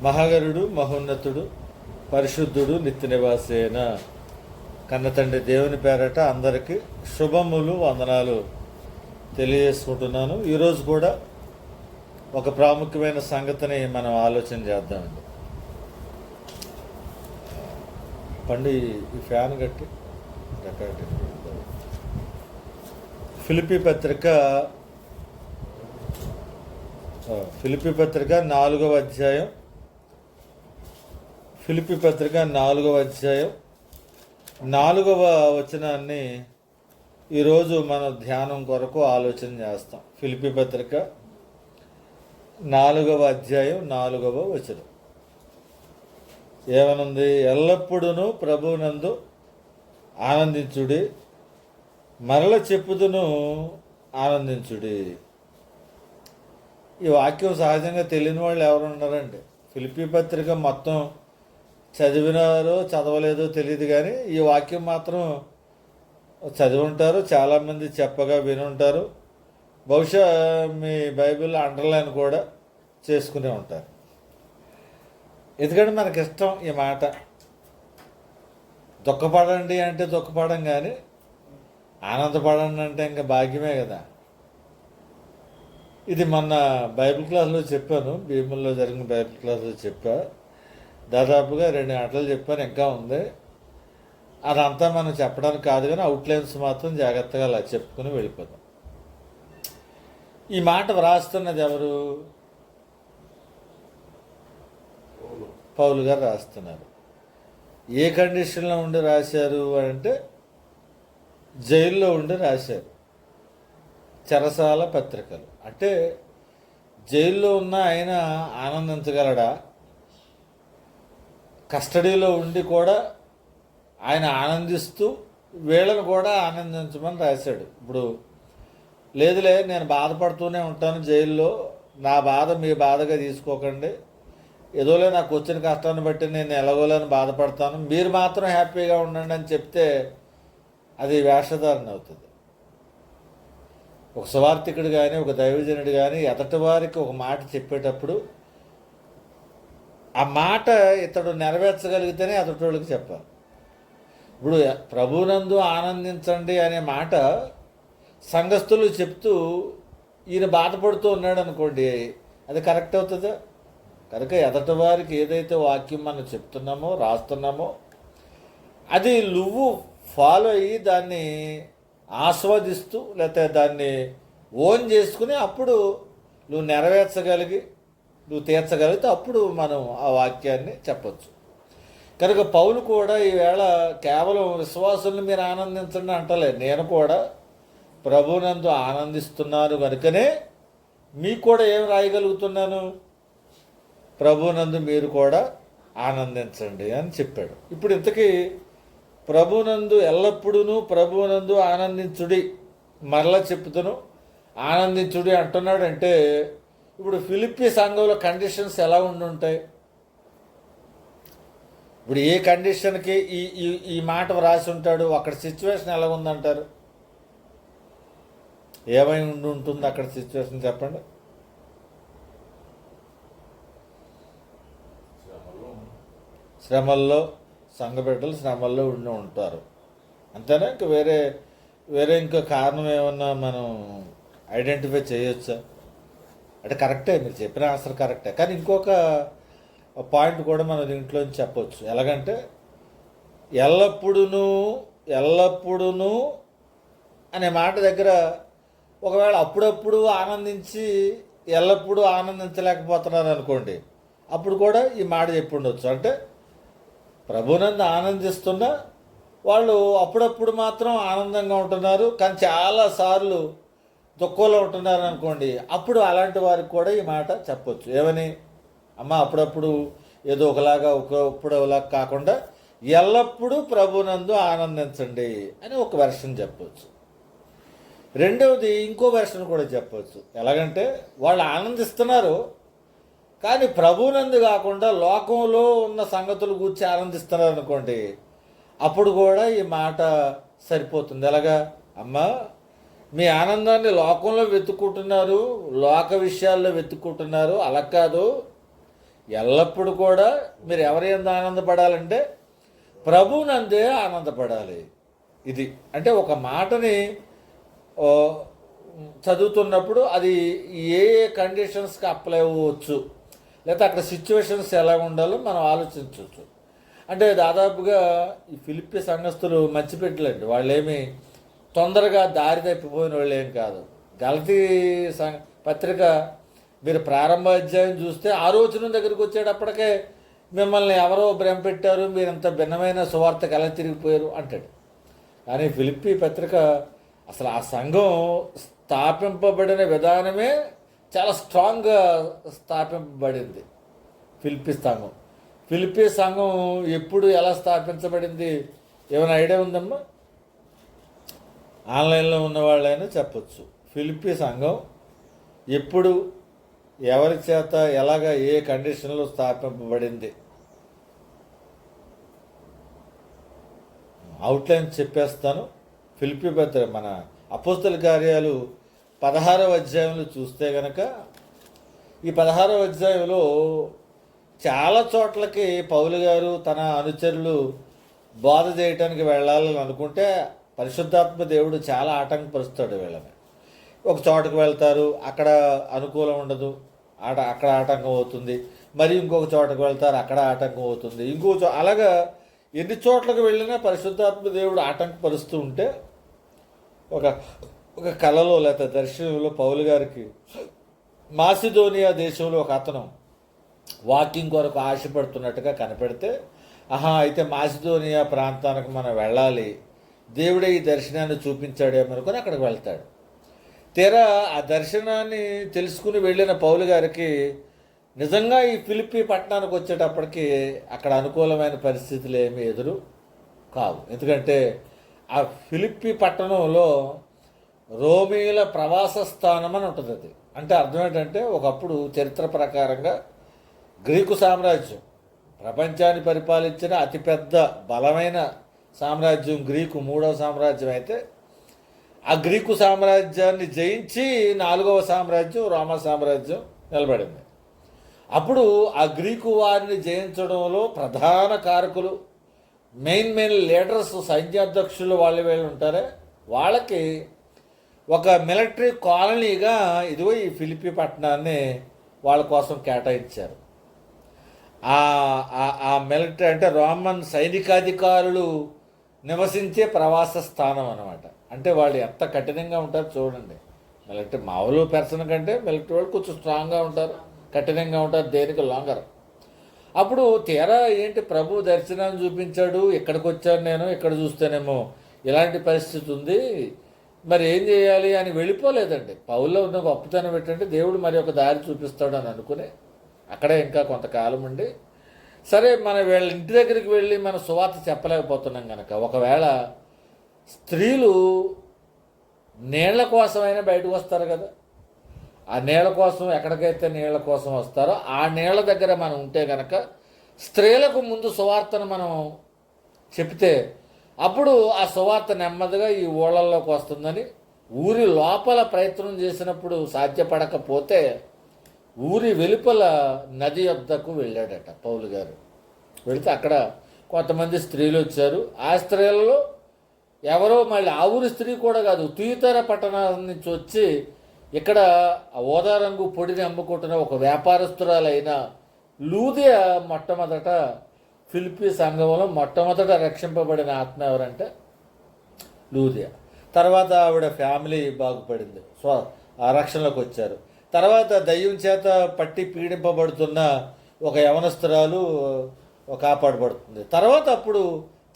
మహాగరుడు మహోన్నతుడు పరిశుద్ధుడు నిత్య నివాసేన కన్నతండ్రి దేవుని పేరట అందరికీ శుభములు వందనాలు తెలియజేసుకుంటున్నాను. ఈరోజు కూడా ఒక ప్రాముఖ్యమైన సంగతిని మనం ఆలోచన చేద్దామండి. పండు ఈ ఫ్యాన్ కట్టి రికార్డింగ్. ఫిలిప్పీ పత్రిక 4వ అధ్యాయం. ఫిలిప్పీ పత్రిక 4వ అధ్యాయం 4వ వచనాన్ని ఈరోజు మనం ధ్యానం కొరకు ఆలోచన చేస్తాం. ఫిలిప్పీ పత్రిక 4వ అధ్యాయం 4వ వచనం ఏమనుంది? ఎల్లప్పుడూ ప్రభువునందు ఆనందించుడి, మరల చెప్పుదును ఆనందించుడి. ఈ వాక్యం సహజంగా తెలియని వాళ్ళు ఎవరు ఉన్నారండి? ఫిలిప్పీ పత్రిక మొత్తం చదివినారో చదవలేదో తెలియదు, కానీ ఈ వాక్యం మాత్రం చదివి ఉంటారు. చాలామంది చెప్పగా వినుంటారు. బహుశా మీ బైబిల్ అండర్లైన్ కూడా చేసుకునే ఉంటారు. ఎందుకంటే మనకి ఇష్టం ఈ మాట. దుఃఖపడండి అంటే దుఃఖపడం, కానీ ఆనందపడండి అంటే ఇంకా భాగ్యమే కదా. ఇది మొన్న బైబిల్ క్లాస్లో చెప్పాను, భీముల్లో జరిగిన బైబిల్ క్లాస్లో చెప్పా. దాదాపుగా 2 గంటలు చెప్పాను, ఇంకా ఉంది. అదంతా మనం చెప్పడానికి కాదు, కానీ అవుట్లైన్స్ మాత్రం జాగ్రత్తగా అలా చెప్పుకుని వెళ్ళిపోతాం. ఈ మాట వ్రాస్తున్నది ఎవరు? పౌలు గారు రాస్తున్నారు. ఏ కండిషన్లో ఉండి రాశారు అంటే జైల్లో ఉండి రాశారు. చెరసాల పత్రికలు అంటే జైల్లో ఉన్న ఆయన ఆనందించగలడా? కస్టడీలో ఉండి కూడా ఆయన ఆనందిస్తూ వీళ్ళని కూడా ఆనందించమని రాశాడు. ఇప్పుడు లేదులే, నేను బాధపడుతూనే ఉంటాను జైల్లో, నా బాధ మీ బాధగా తీసుకోకండి, ఏదోలే నాకు వచ్చిన కష్టాన్ని బట్టి నేను ఎలాగోలేని బాధపడతాను, మీరు మాత్రం హ్యాపీగా ఉండండి అని చెప్తే అది వేషధారణ అవుతుంది. ఒక సువార్థికుడు కానీ ఒక దైవజనుడు కానీ ఎదటి వారికి ఒక మాట చెప్పేటప్పుడు ఆ మాట ఇతడు నెరవేర్చగలిగితేనే ఎదటోళ్ళకి చెప్పాలి. ఇప్పుడు ప్రభునందు ఆనందించండి అనే మాట సంఘస్థులు చెప్తూ ఈయన బాధపడుతూ ఉన్నాడు అనుకోండి, అది కరెక్ట్ అవుతుందా? కనుక ఎదటి వారికి ఏదైతే వాక్యం మనం చెప్తున్నామో రాస్తున్నామో అది నువ్వు ఫాలో అయ్యి దాన్ని ఆస్వాదిస్తూ లేకపోతే దాన్ని ఓన్ చేసుకుని అప్పుడు నువ్వు నెరవేర్చగలిగి నువ్వు తీర్చగలిగితే అప్పుడు మనం ఆ వాక్యాన్ని చెప్పచ్చు. కనుక పౌలు కూడా ఈవేళ కేవలం విశ్వాసుల్ని మీరు ఆనందించండి అంటలే, నేను కూడా ప్రభునందు ఆనందిస్తున్నాను కనుకనే మీకు కూడా ఏం రాయగలుగుతున్నాను, ప్రభునందు మీరు కూడా ఆనందించండి అని చెప్పాడు. ఇప్పుడు ఇంతకీ ప్రభునందు ఎల్లప్పుడూ ప్రభునందు ఆనందించుడి, మరలా చెప్తును ఆనందించుడి అంటున్నాడంటే ఇప్పుడు ఫిలిప్పీ సంఘంలో కండిషన్స్ ఎలా ఉండుంటాయి? ఇప్పుడు ఏ కండిషన్కి ఈ ఈ ఈ మాట వ్రాసి ఉంటాడు? అక్కడ సిచ్యువేషన్ ఎలా ఉందంటారు? ఏమై ఉంటుంది అక్కడ సిచ్యువేషన్ చెప్పండి. శ్రమల్లో, సంఘ బిడ్డలు శ్రమల్లో ఉండి ఉంటారు అంతేనా? ఇంకా వేరే ఇంకా కారణం ఏమన్నా మనం ఐడెంటిఫై చేయొచ్చా అంటే? కరెక్టే, మీరు చెప్పిన ఆన్సర్ కరెక్టే, కానీ ఇంకొక పాయింట్ కూడా మనం దీంట్లో చెప్పవచ్చు. ఎలాగంటే ఎల్లప్పుడూ అనే మాట దగ్గర ఒకవేళ అప్పుడప్పుడు ఆనందించి ఎల్లప్పుడూ ఆనందించలేకపోతున్నారు అనుకోండి, అప్పుడు కూడా ఈ మాట చెప్పి ఉండొచ్చు. అంటే ప్రభునందు ఆనందిస్తున్నా వాళ్ళు అప్పుడప్పుడు మాత్రం ఆనందంగా ఉంటున్నారు, కానీ చాలాసార్లు దుఃఖంలో ఉంటున్నారు అనుకోండి, అప్పుడు అలాంటి వారికి కూడా ఈ మాట చెప్పొచ్చు. ఏమని? అమ్మ అప్పుడప్పుడు ఏదో ఒకలాగా ఒకప్పుడు ఒకలాగా కాకుండా ఎల్లప్పుడూ ప్రభునందు ఆనందించండి అని ఒక వెర్షన్ చెప్పవచ్చు. రెండవది ఇంకో వెర్షన్ కూడా చెప్పవచ్చు. ఎలాగంటే వాళ్ళు ఆనందిస్తున్నారు కానీ ప్రభునందు కాకుండా లోకంలో ఉన్న సంగతులు గురించి ఆనందిస్తున్నారు అనుకోండి, అప్పుడు కూడా ఈ మాట సరిపోతుంది. ఎలాగా? అమ్మ మీ ఆనందాన్ని లోకంలో వెతుక్కుంటున్నారు, లోక విషయాల్లో వెతుక్కుంటున్నారు, అలా కాదు, ఎల్లప్పుడూ కూడా మీరు ఎవరి యందు ఆనందపడాలంటే ప్రభువునందే ఆనందపడాలి. ఇది అంటే ఒక మాటని ఓ, చదువుతున్నప్పుడు అది ఏ ఏ కండిషన్స్కి అప్లై అవ్వచ్చు, లేకపోతే అక్కడ సిచ్యువేషన్స్ ఎలా ఉండాలో మనం ఆలోచించవచ్చు. అంటే దాదాపుగా ఈ ఫిలిప్పీ సంఘస్థులు మర్చిపెట్టలేండి, వాళ్ళేమి తొందరగా దారి తప్పిపోయిన వాళ్ళు ఏం కాదు. గలతీ పత్రిక మీరు ప్రారంభ అధ్యాయం చూస్తే ఆ రోజున దగ్గరికి వచ్చేటప్పటికే మిమ్మల్ని ఎవరో భ్రమ పెట్టారు, మీరు ఇంత భిన్నమైన సువార్తకు ఎలా తిరిగిపోయారు అంటాడు. కానీ ఫిలిప్పీ పత్రిక అసలు ఆ సంఘం స్థాపింపబడిన విధానమే చాలా స్ట్రాంగ్గా స్థాపింపబడింది. ఫిలిప్పీ సంఘం ఎప్పుడు ఎలా స్థాపించబడింది ఏమైనా ఐడియా ఉందమ్మా? ఆన్లైన్లో ఉన్న వాళ్ళైనా చెప్పచ్చు. ఫిలిప్పీ సంఘం ఎప్పుడు, ఎవరి చేత, ఎలాగ, ఏ కండిషన్లో స్థాపింపబడింది అవుట్లైన్ చెప్పేస్తాను. ఫిలిప్పీ పత్రిక మన అపోస్తల కార్యాలు 16వ అధ్యాయంలో చూస్తే కనుక ఈ 16వ అధ్యాయంలో చాలా చోట్లకి పౌలు గారు తన అనుచరులు బోధ చేయటానికి వెళ్ళాలని అనుకుంటే పరిశుద్ధాత్మ దేవుడు చాలా ఆటంకపరుస్తాడు వీళ్ళని. ఒక చోటకు వెళ్తారు, అక్కడ అనుకూలం ఉండదు, అక్కడ ఆటంకం అవుతుంది. మరి ఇంకొక చోటకు వెళ్తారు, అక్కడ ఆటంకం అవుతుంది. అలాగా ఎన్ని చోట్లకు వెళ్ళినా పరిశుద్ధాత్మ దేవుడు ఆటంకపరుస్తూ ఉంటే ఒక ఒక కళలో లేకపోతే దర్శనంలో పౌలు గారికి మాసిదోనియా దేశంలో ఒక అతను వాకింగ్ కొరకు ఆశపడుతున్నట్టుగా కనపెడితే, అయితే మాసిదోనియా ప్రాంతానికి మనం వెళ్ళాలి, దేవుడే ఈ దర్శనాన్ని చూపించాడేమనుకొని అక్కడికి వెళ్తాడు. తీరా ఆ దర్శనాన్ని తెలుసుకుని వెళ్ళిన పౌలు గారికి నిజంగా ఈ ఫిలిప్పీ పట్టణానికి వచ్చేటప్పటికి అక్కడ అనుకూలమైన పరిస్థితులు ఏమీ ఎదురు కావు. ఎందుకంటే ఆ ఫిలిప్పీ పట్టణంలో రోమీల ప్రవాస స్థానం అని ఉంటుంది. అది అంటే అర్థం ఏంటంటే ఒకప్పుడు చరిత్ర ప్రకారంగా గ్రీకు సామ్రాజ్యం ప్రపంచాన్ని పరిపాలించిన అతిపెద్ద బలమైన సామ్రాజ్యం గ్రీకు 3వ సామ్రాజ్యం అయితే, ఆ గ్రీకు సామ్రాజ్యాన్ని జయించి 4వ సామ్రాజ్యం రోమా సామ్రాజ్యం నిలబడింది. అప్పుడు ఆ గ్రీకు వారిని జయించడంలో ప్రధాన కారకులు, మెయిన్ లీడర్స్, సైన్యాధ్యక్షులు వీళ్ళు ఉంటారే, వాళ్ళకి ఒక మిలిటరీ కాలనీగా ఇదిగో ఈ ఫిలిప్పీ పట్టణాన్ని వాళ్ళ కోసం కేటాయించారు. ఆ మిలిటరీ అంటే రోమన్ సైనికాధికారులు నివసించే ప్రవాస స్థానం అన్నమాట. అంటే వాళ్ళు ఎంత కఠినంగా ఉంటారు చూడండి. మిలిటరీ మామూలు పర్సన్ కంటే మిలిటరీ వాళ్ళు కొంచెం స్ట్రాంగ్గా ఉంటారు, కఠినంగా ఉంటారు, దేనికి లాంగర్. అప్పుడు తీరా ఏంటి ప్రభు దర్శనాన్ని చూపించాడు, ఇక్కడికి వచ్చాను నేను, ఇక్కడ చూస్తేనేమో ఇలాంటి పరిస్థితి ఉంది, మరి ఏం చేయాలి అని వెళ్ళిపోలేదండి. పౌల్లో ఉన్న గొప్పతనం ఏంటంటే దేవుడు మరి ఒక దారి చూపిస్తాడు అని అనుకుని అక్కడే ఇంకా కొంతకాలం ఉండి, సరే మన వీళ్ళ ఇంటి దగ్గరికి వెళ్ళి మన సువార్త చెప్పలేకపోతున్నాం కనుక ఒకవేళ స్త్రీలు నీళ్ల కోసమైనా బయటకు వస్తారు కదా, ఆ నీళ్ల కోసం ఎక్కడికైతే నీళ్ల కోసం వస్తారో ఆ నీళ్ల దగ్గర మనం ఉంటే కనుక స్త్రీలకు ముందు సువార్తను మనం చెప్తే అప్పుడు ఆ సువార్త నెమ్మదిగా ఈ ఊళ్ళల్లోకి వస్తుందని ఊరి లోపల ప్రయత్నం చేసినప్పుడు సాధ్యపడకపోతే ఊరి వెలుపల నది యొద్దకు వెళ్ళాడట పౌలు గారు. వెళితే అక్కడ కొంతమంది స్త్రీలు వచ్చారు. ఆ స్త్రీలలో ఎవరో మళ్ళీ ఆ ఊరి స్త్రీ కూడా కాదు, తుయితర పట్టణం నుంచి వచ్చి ఇక్కడ ఓదా రంగు పొడిని అమ్ముకుంటున్న ఒక వ్యాపారస్తురాలైన లూదియా మొట్టమొదట ఫిలిప్పీ సంఘంలో మొట్టమొదట రక్షింపబడిన ఆత్మ ఎవరంటే లూదియా. తర్వాత ఆవిడ ఫ్యామిలీ బాగుపడింది, రక్షణలోకి వచ్చారు. తర్వాత దయ్యం చేత పట్టి పీడింపబడుతున్న ఒక యవనస్తురాలు కాపాడబడుతుంది. తర్వాత అప్పుడు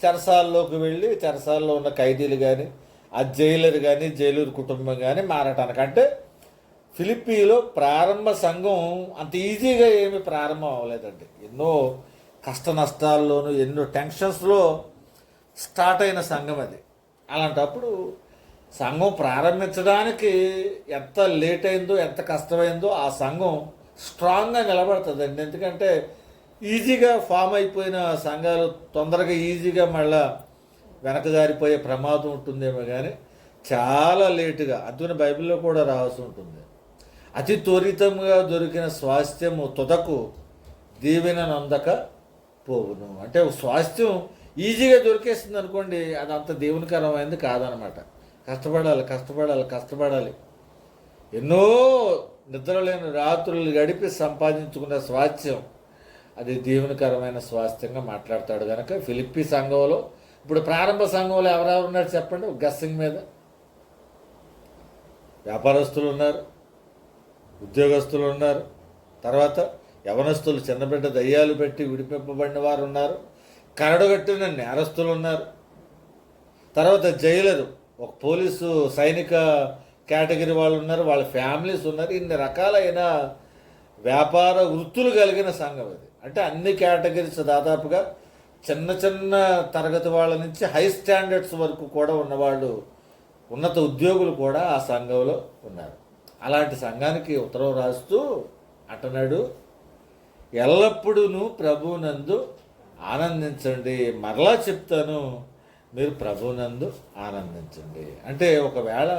చెరసాల్లోకి వెళ్ళి చెరసాల్లో ఉన్న ఖైదీలు కానీ ఆ జైలర్ కానీ జైలూరు కుటుంబం కానీ మారటానికి, అంటే ఫిలిప్పీలో ప్రారంభ సంఘం అంత ఈజీగా ఏమీ ప్రారంభం అవ్వలేదండి. ఎన్నో కష్ట నష్టాల్లోనూ ఎన్నో టెన్షన్స్లో స్టార్ట్ అయిన సంఘం అది. అలాంటప్పుడు సంఘం ప్రారంభించడానికి ఎంత లేట్ అయిందో, ఎంత కష్టమైందో ఆ సంఘం స్ట్రాంగ్గా నిలబడుతుందండి. ఎందుకంటే ఈజీగా ఫామ్ అయిపోయిన సంఘాలు తొందరగా ఈజీగా మళ్ళా వెనకదారిపోయే ప్రమాదం ఉంటుందేమో, కానీ చాలా లేటుగా, అందుకని బైబిల్లో కూడా రావాల్సి ఉంటుంది. అతి త్వరితంగా దొరికిన స్వాస్థ్యము తుదకు దీవెన నొందక పోవును. అంటే స్వాస్థ్యం ఈజీగా దొరికేస్తుంది అనుకోండి, అది అంత దేవునికరమైనది కాదనమాట. కష్టపడాలి కష్టపడాలి కష్టపడాలి, ఎన్నో నిద్రలేని రాత్రులు గడిపి సంపాదించుకున్న స్వాస్థ్యం అది దేవునికరమైన స్వాస్థ్యంగా మాట్లాడతాడు కనుక ఫిలిప్పీ సంఘంలో, ఇప్పుడు ప్రారంభ సంఘంలో ఎవరెవరు ఉన్నారు చెప్పండి గస్సింగ్ మీద? వ్యాపారస్తులు ఉన్నారు, ఉద్యోగస్తులు ఉన్నారు, తర్వాత యవనస్తులు చిన్నబిడ్డ దయ్యాలు పెట్టి విడిపింపబడిన వారు ఉన్నారు, కరడుగట్టిన నేరస్తులు ఉన్నారు, తర్వాత జైలరు, ఒక పోలీసు సైనిక కేటగిరీ వాళ్ళు ఉన్నారు, వాళ్ళ ఫ్యామిలీస్ ఉన్నారు. ఇన్ని రకాలైన వ్యాపార వృత్తులు కలిగిన సంఘం అది. అంటే అన్ని కేటగిరీస్ దాదాపుగా చిన్న చిన్న తరగతి వాళ్ళ నుంచి హై స్టాండర్డ్స్ వరకు కూడా ఉన్నవాళ్ళు, ఉన్నత ఉద్యోగులు కూడా ఆ సంఘంలో ఉన్నారు. అలాంటి సంఘానికి ఉత్తరం రాస్తూ అంటున్నాడు, ఎల్లప్పుడూ ప్రభువునందు ఆనందించండి. మరలా చెప్తాను, మీరు ప్రభువునందు ఆనందించండి. అంటే ఒకవేళ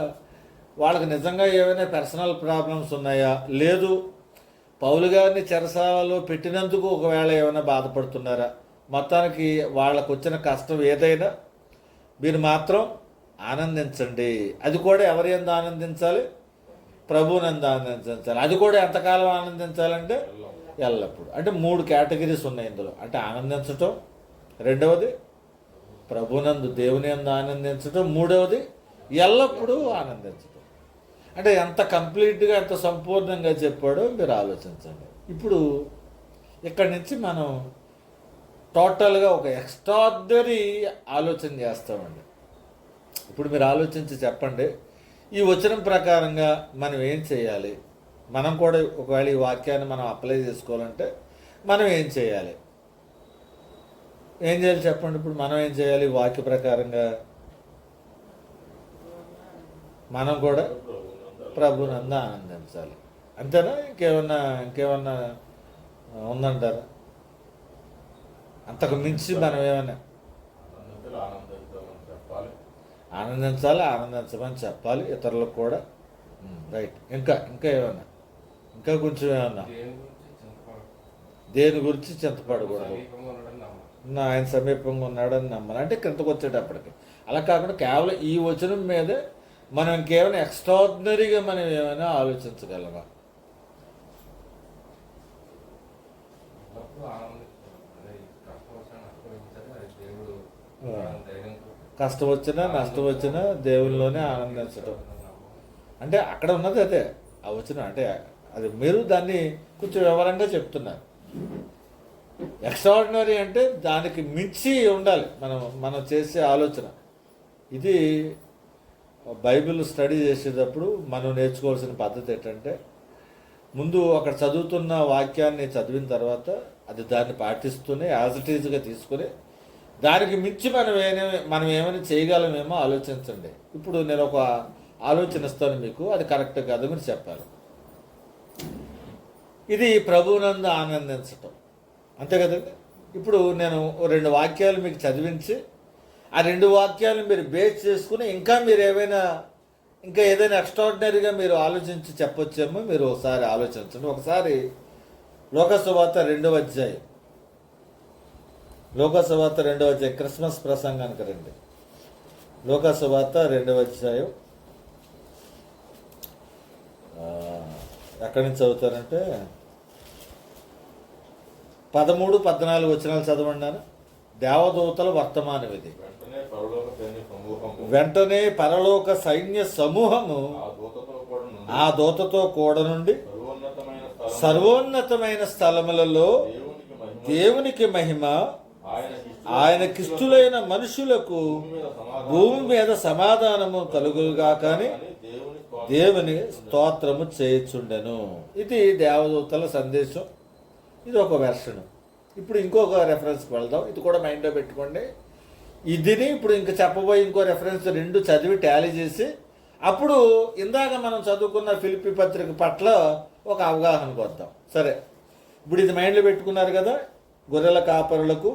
వాళ్ళకి నిజంగా ఏమైనా పర్సనల్ ప్రాబ్లమ్స్ ఉన్నాయా, లేదు పౌలు గారిని చెరసాలలో పెట్టినందుకు ఒకవేళ ఏమైనా బాధపడుతున్నారా, మొత్తానికి వాళ్ళకు వచ్చిన కష్టం ఏదైనా మీరు మాత్రం ఆనందించండి. అది కూడా ఎవరి యందు ఆనందించాలి? ప్రభువునందు ఆనందించాలి. అది కూడా ఎంతకాలం ఆనందించాలంటే ఎల్లప్పుడు. అంటే 3 కేటగిరీస్ ఉన్నాయి ఇందులో. అంటే ఆనందించటం, రెండవది ప్రభునందు దేవుని యందు ఆనందించటం, మూడవది ఎల్లప్పుడూ ఆనందించటం. అంటే ఎంత కంప్లీట్గా ఎంత సంపూర్ణంగా చెప్పాడో మీరు ఆలోచించండి. ఇప్పుడు ఇక్కడి నుంచి మనం టోటల్గా ఒక ఎక్స్ట్రార్డినరీ ఆలోచన చేస్తామండి. ఇప్పుడు మీరు ఆలోచించి చెప్పండి, ఈ వచనం ప్రకారంగా మనం ఏం చేయాలి? మనం కూడా ఒకవేళ ఈ వాక్యాన్ని మనం అప్లై చేసుకోవాలంటే మనం ఏం చేయాలి? ఏం చేయాలి చెప్పండి. ఇప్పుడు మనం ఏం చేయాలి? ఈ వాక్య ప్రకారంగా మనం కూడా ప్రభునందు ఆనందించాలి. అంతేనా? ఇంకేమన్నా ఉందంటారా? అంతకు మించి మనం ఏమన్నా ఆనందించమని చెప్పాలి ఇతరులకు కూడా. రైట్. ఇంకా ఏమన్నా, ఇంకా కొంచెం ఏమన్నా? దేని గురించి చింతపడకూడదు, ఆయన సమీపంగా ఉన్నాడని నమ్మాలి. అంటే కిందకు వచ్చేటప్పటికి అలా కాకుండా కేవలం ఈ వచనం మీదే మనం ఇంకేమైనా ఎక్స్ట్రాడినరీగా మనం ఏమైనా ఆలోచించగలమా? కష్టం వచ్చినా నష్టం వచ్చినా దేవుల్లోనే ఆనందించడం అంటే అక్కడ ఉన్నది అదే ఆ వచనం. అంటే అది మీరు దాన్ని కొంచెం వివరంగా చెప్తున్నారు. ఎక్స్ట్రాడినరీ అంటే దానికి మించి ఉండాలి మనం చేసే ఆలోచన. ఇది బైబిల్ స్టడీ చేసేటప్పుడు మనం నేర్చుకోవాల్సిన పద్ధతి ఏంటంటే, ముందు అక్కడ చదువుతున్న వాక్యాన్ని చదివిన తర్వాత అది దాన్ని పాటిస్తూనే యాజ్ ఇట్ ఈజ్గా తీసుకుని దానికి మించి మనం ఏమైనా చేయగలమేమో ఆలోచించండి. ఇప్పుడు నేను ఒక ఆలోచన ఇస్తాను మీకు, అది కరెక్ట్ కాదు మీరు చెప్పాలి. ఇది ప్రభువునందు ఆనందించటం, అంతే కదండి. ఇప్పుడు నేను 2 వాక్యాలు మీకు చదివించి ఆ 2 వాక్యాలను మీరు బేస్ చేసుకుని ఇంకా ఏదైనా ఎక్స్ట్రాడినరీగా మీరు ఆలోచించి చెప్పొచ్చేమో మీరు ఒకసారి ఆలోచించండి. ఒకసారి లోకసువార్త 2వ అధ్యాయం, లోకసువార్త 2వ అధ్యాయం, క్రిస్మస్ ప్రసంగానికి రండి. లోకసువార్త 2వ అధ్యాయం ఎక్కడి నుంచి చదువుతారంటే 13, 14 వచనాలు చదవండి. దేవదూతల వర్తమానం ఇది. వెంటనే పరలోక సైన్య సమూహము ఆ దూతతో కూడా నుండి సర్వోన్నతమైన స్థలములలో దేవునికి మహిమ, ఆయనకిష్టులైన మనుషులకు భూమి మీద సమాధానము కలుగుగా కానీ దేవుని స్తోత్రము చేయుచుండెను. ఇది దేవదూతల సందేశం. ఇది ఒక వెర్షన్. ఇప్పుడు ఇంకొక రెఫరెన్స్కి వెళ్దాం. ఇది కూడా మైండ్లో పెట్టుకోండి. ఇదిని ఇప్పుడు ఇంకా చెప్పబోయి ఇంకో రెఫరెన్స్ 2 చదివి టాలీ చేసి అప్పుడు ఇందాక మనం చదువుకున్న ఫిలిప్పీ పత్రిక పట్ల ఒక అవగాహనకు వద్దాం. సరే, ఇప్పుడు ఇది మైండ్లో పెట్టుకున్నారు కదా. గొర్రెల కాపరులకు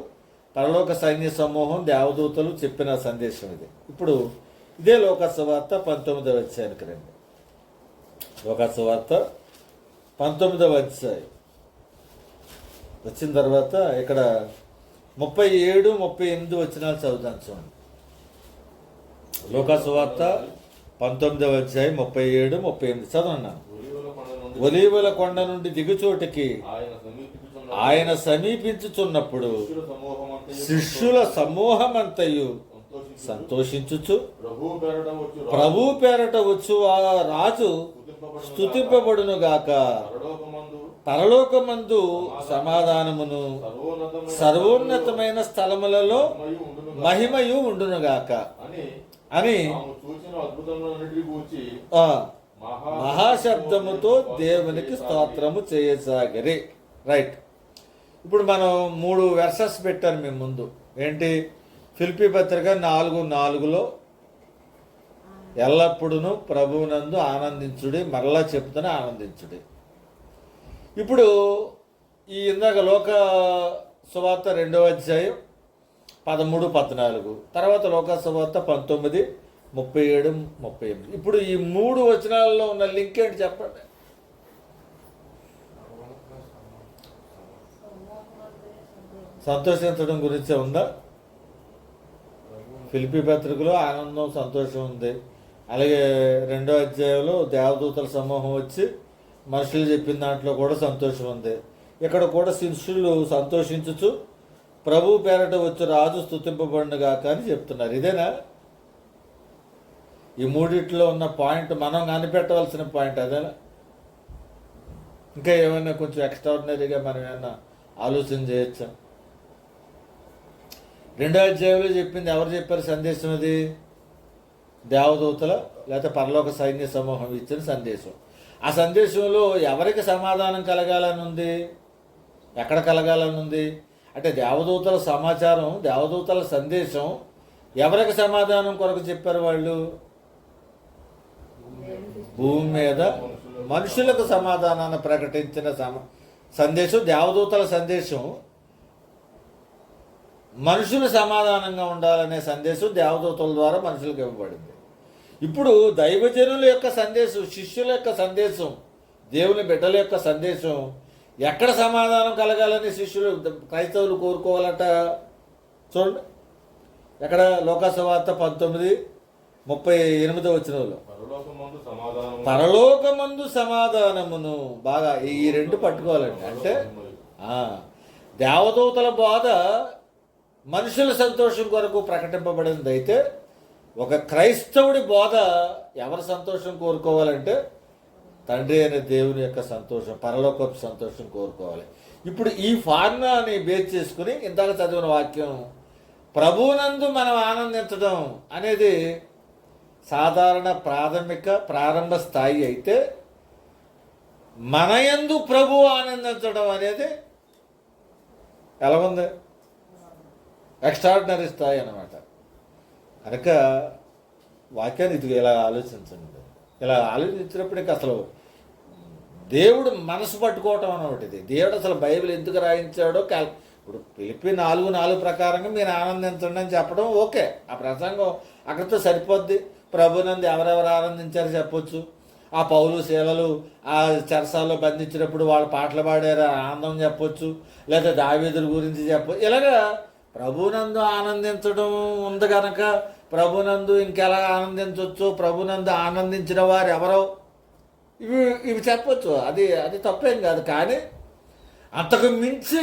పరలోక సైన్య సమూహం దేవదూతలు చెప్పిన సందేశం ఇది. ఇప్పుడు ఇదే లోకసువార్త 19వ అధ్యాయానికి రండి. లోకసువార్త 19వ అధ్యాయం వచ్చిన తర్వాత ఇక్కడ 37, 38 వచనాలు చదువుతాను చూడండి. లూకా సువార్త 19వ అధ్యాయం 37, 38 చదవన్నాను. ఒలీవల కొండ నుండి దిగుచోటికి ఆయన సమీపించుచున్నప్పుడు శిష్యుల సమూహమంతయు సంతోషించుచు ప్రభు పేరట వచ్చు ఆ రాజు స్తుతింపబడును గాక, పరలోకమందు సమాధానమును సర్వోన్నతమైన స్థలములలో మహిమయు ఉండునుగాక అని మహాశబ్దముతో దేవునికి స్తోత్రము చేయసాగిరి. రైట్. ఇప్పుడు మనం 3 వెర్సెస్ పెట్టాను మీ ముందు. ఏంటి? ఫిలిప్పీ పత్రిక 4:4లో ఎల్లప్పుడూ ప్రభువునందు ఆనందించుడి, మరలా చెప్తున్నా ఆనందించుడి. ఇప్పుడు ఈ ఇందాక లోక సువార్త 2వ అధ్యాయం 13, 14, తర్వాత లోక సువార్త 19, 37, 38. ఇప్పుడు ఈ 3 వచనాలలో ఉన్న లింక్ ఏంటి చెప్పండి? సంతోషించడం గురించే ఉందా? ఫిలిప్పీ పత్రికలో ఆనందం, సంతోషం ఉంది. అలాగే 2వ అధ్యాయంలో దేవదూతల సమూహం వచ్చి మనుషులు చెప్పిన దాంట్లో కూడా సంతోషం ఉంది. ఇక్కడ కూడా శిష్యులు సంతోషించుచు ప్రభు పేరట వచ్చి రాజు స్తుతింపబడునుగాక అని చెప్తున్నారు. ఇదేనా ఈ మూడిట్లో ఉన్న పాయింట్? మనం కనిపెట్టవలసిన పాయింట్ అదేనా? ఇంకా ఏమైనా కొంచెం ఎక్స్ట్రాడినరీగా మనం ఏమైనా ఆలోచన చేయొచ్చా? 2వ అధ్యాయంలో చెప్పింది ఎవరు చెప్పారు సందేశం? అది దేవదూతల లేకపోతే పరలోక సైన్య సమూహం ఇచ్చిన సందేశం. ఆ సందేశంలో ఎవరికి సమాధానం కలగాలని ఉంది? ఎక్కడ కలగాలని ఉంది అంటే దేవదూతల సమాచారం, దేవదూతల సందేశం ఎవరికి సమాధానం కొరకు చెప్పారు? వాళ్ళు భూమి మీద మనుషులకు సమాధానాన్ని ప్రకటించిన సందేశం. దేవదూతల సందేశం మనుషులు సమాధానంగా ఉండాలనే సందేశం దేవదూతల ద్వారా మనుషులకు ఇవ్వబడింది. ఇప్పుడు దైవజనుల యొక్క సందేశం, శిష్యుల యొక్క సందేశం, దేవుని బిడ్డల యొక్క సందేశం ఎక్కడ సమాధానం కలగాలని శిష్యులు క్రైస్తవులు కోరుకోవాలట? చూడండి ఎక్కడ? లోకా సువార్త 19:38 వచనంలో పరలోకమందు సమాధానమును. బాగా ఈ 2 పట్టుకోవాలండి. అంటే దేవదూతల బోధ మనుషుల సంతోషం కొరకు ప్రకటింపబడింది. అయితే ఒక క్రైస్తవుడి బోధ ఎవరి సంతోషం కోరుకోవాలంటే తండ్రి అయిన దేవుని యొక్క సంతోషం, పరలోకపు సంతోషం కోరుకోవాలి. ఇప్పుడు ఈ ఫార్ములాని బేస్ చేసుకుని ఇందాక చదివిన వాక్యం ప్రభువునందు మనం ఆనందించడం అనేది సాధారణ ప్రారంభ స్థాయి అయితే, మనయందు ప్రభు ఆనందించడం అనేది ఎలా ఉంది? ఎక్స్ట్రాడినరీ స్థాయి అన్నమాట. కనుక వాక్యాన్ని ఇది ఇలా ఆలోచించండి. ఇలా ఆలోచించినప్పటికీ అసలు దేవుడు మనసు పట్టుకోవటం అన్నమాట. ఇది దేవుడు అసలు బైబిల్ ఎందుకు రాయించాడో ఇప్పుడు ఫిలిప్పీ 4:4 ప్రకారంగా మీరు ఆనందించండి అని చెప్పడం ఓకే, ఆ ప్రసంగం అక్కడితో సరిపోద్ది. ప్రభునందు ఎవరెవరు ఆనందించారో చెప్పొచ్చు. ఆ పౌలు శీలలు ఆ చెరసాల్లో బంధించినప్పుడు వాళ్ళు పాటలు పాడారు, ఆనందం చెప్పొచ్చు. లేదా దావీదుల గురించి చెప్పొచ్చు. ఇలాగా ప్రభునందు ఆనందించడం ఉంది కనుక ప్రభునందు ఇంకెలా ఆనందించవచ్చు, ప్రభునందు ఆనందించిన వారు ఎవరో ఇవి చెప్పొచ్చు. అది తప్పేం కాదు. కానీ అంతకు మించి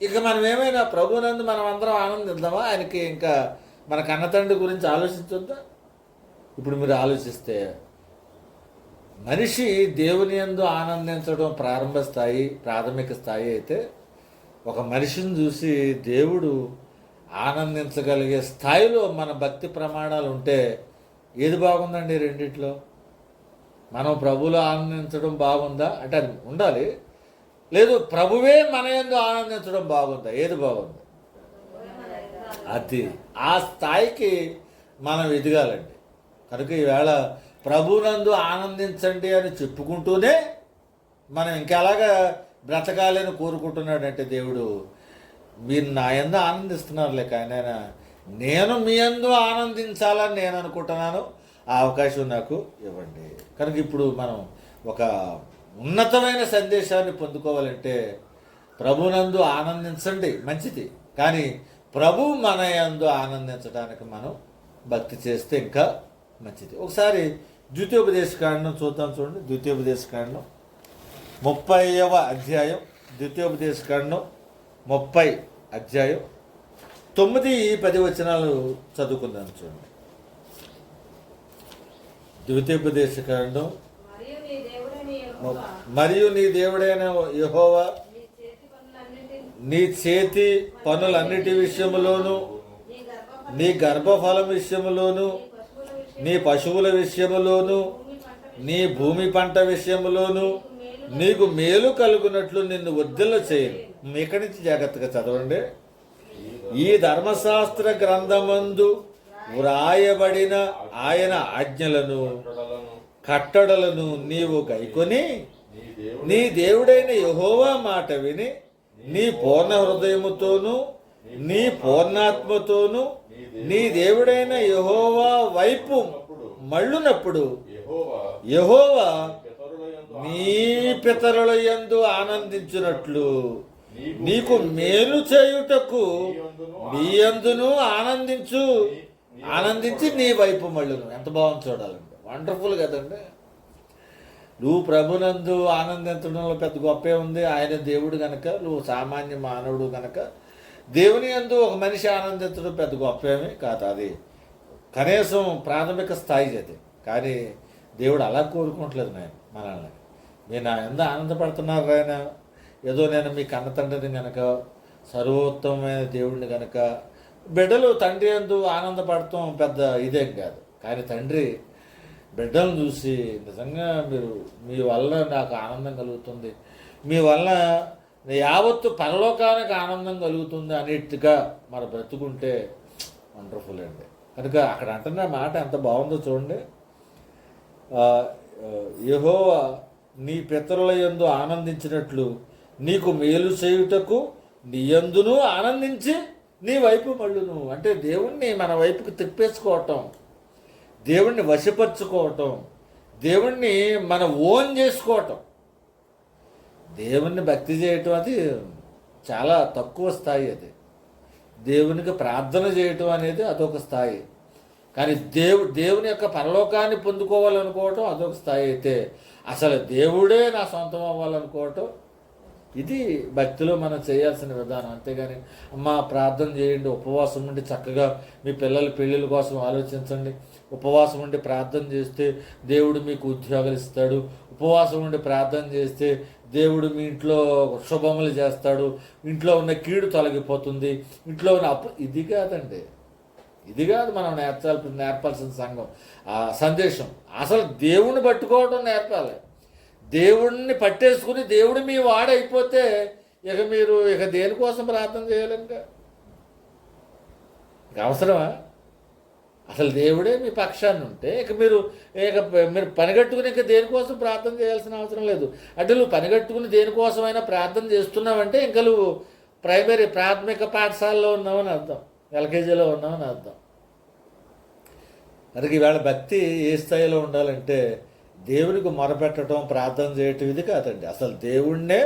ఇక మనం ఏమైనా ప్రభునందు మనం అందరం ఆనందిద్దామా? ఆయనకి ఇంకా మన కన్నతండ్రి గురించి ఆలోచించొద్దా? ఇప్పుడు మీరు ఆలోచిస్తే మనిషి దేవుని యందు ఆనందించడం ప్రాథమిక స్థాయి అయితే, ఒక మనిషిని చూసి దేవుడు ఆనందించగలిగే స్థాయిలో మన భక్తి ప్రమాణాలు ఉంటే ఏది బాగుందండి? రెండిట్లో మనం ప్రభువులో ఆనందించడం బాగుందా అంటే అది ఉండాలి. లేదు ప్రభువే మన యందు ఆనందించడం బాగుందా? ఏది బాగుంది? అది ఆ స్థాయికి మనం ఎదగాలండి. కనుక ఈవేళ ప్రభునందు ఆనందించండి అని చెప్పుకుంటూనే మనం ఇంకెలాగా బ్రతకాలని కోరుకుంటున్నాడంటే దేవుడు, మీరు నా యందు ఆనందిస్తున్నారు లేక ఆయన నేను మీ యందు ఆనందించాలని నేను అనుకుంటున్నాను, ఆ అవకాశం నాకు ఇవ్వండి. కనుక ఇప్పుడు మనం ఒక ఉన్నతమైన సందేశాన్ని పొందుకోవాలంటే ప్రభునందు ఆనందించండి, మంచిది. కానీ ప్రభు మన యందు ఆనందించడానికి మనం భక్తి చేస్తే ఇంకా మంచిది. ఒకసారి ద్వితీయోపదేశకాండం చూద్దాం. చూడండి, ద్వితీయోపదేశకాండం 30వ అధ్యాయం. ద్వితీయోపదేశకాండం 30 అధ్యాయం 9-10 వచనాలు చదువుకుందాం. చూడండి, ద్వితీయోపదేశకాండం. మరియు నీ దేవుడైన యెహోవా నీ చేతి పనులన్నిటి విషయములోను, నీ గర్భఫలం విషయములోను, నీ పశువుల విషయములోను, నీ భూమి పంట విషయములోను నీకు మేలు కలుగునట్లు నిన్ను వర్ధిల్ల చేయను. ఇక్కడి నుంచి జాగ్రత్తగా చదవండి. ఈ ధర్మశాస్త్ర గ్రంథమందు వ్రాయబడిన ఆయన ఆజ్ఞలను కట్టడలను నీవు గైకొని నీ దేవుడైన యెహోవా మాట విని నీ పూర్ణ హృదయముతోను నీ పూర్ణాత్మతోను నీ దేవుడైన యెహోవా వైపు మళ్ళునప్పుడు యెహోవా నీ పితరుల యందు ఆనందించినట్లు నీకు మేలు చేయుటకు నీ యందును ఆనందించి నీ వైపు మళ్ళును. ఎంత బాగుంది చూడాలండి, వండర్ఫుల్ కదండి. నువ్వు ప్రభునందు ఆనందించడంలో పెద్ద గొప్పే ఉంది. ఆయన దేవుడు గనక, నువ్వు సామాన్య మానవుడు గనక దేవుని యందు ఒక మనిషి ఆనందించడం పెద్ద గొప్పేమీ కాదు. అది కనీసం ప్రాథమిక స్థాయి అది. కానీ దేవుడు అలా కోరుకోవట్లేదు మనల్ని. మీరు నా యందు ఆనందపడుతున్నారు. ఆయన ఏదో నేను మీ కన్న తండ్రిని గనక, సర్వోత్తమైన దేవుడిని గనక, బిడ్డలు తండ్రి యందు ఆనందపడటం పెద్ద ఇదేం కాదు. కానీ తండ్రి బిడ్డలను చూసి నిజంగా మీ వల్ల నాకు ఆనందం కలుగుతుంది, మీ వల్ల యావత్తు పరలోకానికి ఆనందం కలుగుతుంది అనేట్టుగా మన బ్రతుకుంటే వండర్ఫుల్ అండి. కనుక అక్కడ అంటున్న మాట ఎంత బాగుందో చూడండి. యెహోవా నీ పితరుల యందు ఆనందించినట్లు నీకు మేలు చేయుటకు నీ యందును ఆనందించి నీ వైపు మళ్ళును. అంటే దేవుణ్ణి మన వైపుకి తిప్పేసుకోవటం, దేవుణ్ణి వశపరుచుకోవటం, దేవుణ్ణి మన ఓన్ చేసుకోవటం. దేవుణ్ణి భక్తి చేయటం అది చాలా తక్కువ స్థాయి. అది దేవునికి ప్రార్థన చేయటం అనేది అదొక స్థాయి. కానీ దేవుని యొక్క పరలోకాన్ని పొందుకోవాలనుకోవటం అదొక స్థాయి అయితే, అసలు దేవుడే నా సొంతం అవ్వాలనుకోవటం ఇది భక్తిలో మనం చేయాల్సిన విధానం. అంతేగాని అమ్మ ప్రార్థన చేయండి, ఉపవాసం ఉండి చక్కగా మీ పిల్లల పెళ్ళిళ్ళ కోసం ఆలోచించండి, ఉపవాసం ఉండి ప్రార్థన చేస్తే దేవుడు మీకు ఉద్యోగాలు ఇస్తాడు, ఉపవాసం ఉండి ప్రార్థన చేస్తే దేవుడు మీ ఇంట్లో శుభములు చేస్తాడు, ఇంట్లో ఉన్న కీడు తొలగిపోతుంది, ఇంట్లో ఉన్న ఇది కాదండి. ఇది కాదు మనం నేర్పాల్సిన సందేశం. అసలు దేవుణ్ణి పట్టుకోవడం నేర్పాలి. దేవుణ్ణి పట్టేసుకుని దేవుడు మీ వాడైపోతే మీరు దేనికోసం ప్రార్థన చేయాలంటే అవసరమా? అసలు దేవుడే మీ పక్షాన్ని ఉంటే మీరు పనిగట్టుకుని దేనికోసం ప్రార్థన చేయాల్సిన అవసరం లేదు. అంటే నువ్వు పనిగట్టుకుని దేనికోసమైనా ప్రార్థన చేస్తున్నావంటే నువ్వు ప్రాథమిక పాఠశాలలో ఉన్నావని అర్థం, ఎల్కేజీలో ఉన్నామని అర్థం. అందుకే ఈవేళ భక్తి ఏ స్థాయిలో ఉండాలంటే దేవునికి మొరపెట్టడం, ప్రార్థన చేయటం ఇది కాదండి. అసలు దేవుణ్ణే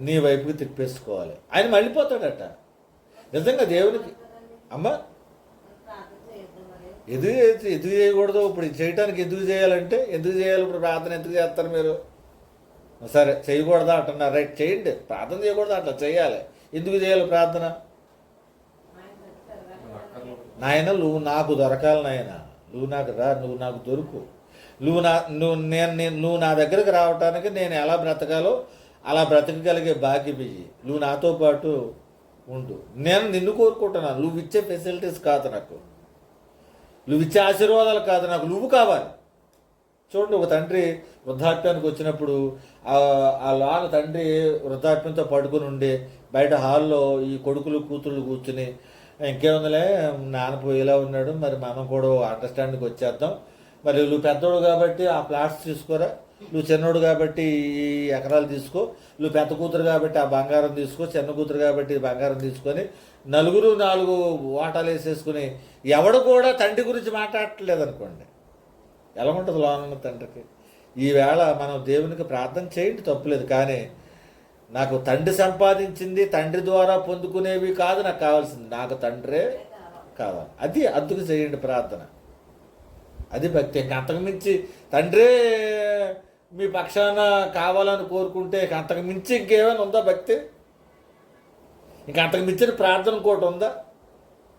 నీ వైపుకి తిప్పేసుకోవాలి. ఆయన మళ్ళీపోతాడట నిజంగా దేవునికి. అమ్మ ఎందుకు చేయకూడదు? ఇప్పుడు చేయటానికి ఎందుకు చేయాలంటే ఎందుకు చేయాలి? ఇప్పుడు ప్రార్థన ఎందుకు చేస్తారు మీరు? సరే చేయకూడదా అంటున్నారు, రైట్, చేయండి. ప్రార్థన చేయకూడదా అట్లా చేయాలి. ఎందుకు చేయాలి ప్రార్థన? నాయన నువ్వు నాకు దొరకాలి, నాయన నువ్వు నాకు రా, నువ్వు నాకు దొరుకు, నువ్వు నా దగ్గరకు రావటానికి నేను ఎలా బ్రతకాలో అలా బ్రతకగలిగే భాగ్యం ఇయ్యి. నువ్వు నాతో పాటు ఉండు. నేను నిన్ను కోరుకుంటున్నాను. నువ్వు ఇచ్చే ఫెసిలిటీస్ కాదు నాకు, నువ్వు ఇచ్చే ఆశీర్వాదాలు కాదు నాకు, నువ్వు కావాలి. చూడండి, ఒక తండ్రి వృద్ధాప్యానికి వచ్చినప్పుడు ఆ లాన తండ్రి వృద్ధాప్యంతో పడుకుని ఉండి బయట హాల్లో ఈ కొడుకులు కూతుళ్ళు కూర్చుని ఇంకేముందిలే నాన్న పోయేలా ఉన్నాడు, మరి మనం కూడా అండర్స్టాండింగ్కి వచ్చేద్దాం, మరి నువ్వు పెద్దోడు కాబట్టి ఆ ప్లాట్స్ తీసుకోరా, నువ్వు చిన్నోడు కాబట్టి ఈ ఎకరాలు తీసుకో, నువ్వు పెద్ద కూతురు కాబట్టి ఆ బంగారం తీసుకో, చిన్న కూతురు కాబట్టి బంగారం తీసుకొని 4 వాటాలు వేసేసుకుని ఎవడు కూడా తండ్రి గురించి మాట్లాడట్లేదు అనుకోండి, ఎలా ఉంటుంది లోనున్న తండ్రికి? ఈవేళ మనం దేవునికి ప్రార్థన చేయండి, తప్పులేదు. కానీ నాకు తండ్రి సంపాదించింది, తండ్రి ద్వారా పొందుకునేవి కాదు నాకు కావాల్సింది, నాకు తండ్రే కావాలి. అది అందుకు చేయండి ప్రార్థన. అది భక్తి. ఇంక అంతకుమించి తండ్రే మీ పక్షాన కావాలని కోరుకుంటే ఇక అంతకు మించి ఇంకేమైనా ఉందా భక్తి? ఇంక అంతకు మించిన ప్రార్థన ఇంకోటి ఉందా?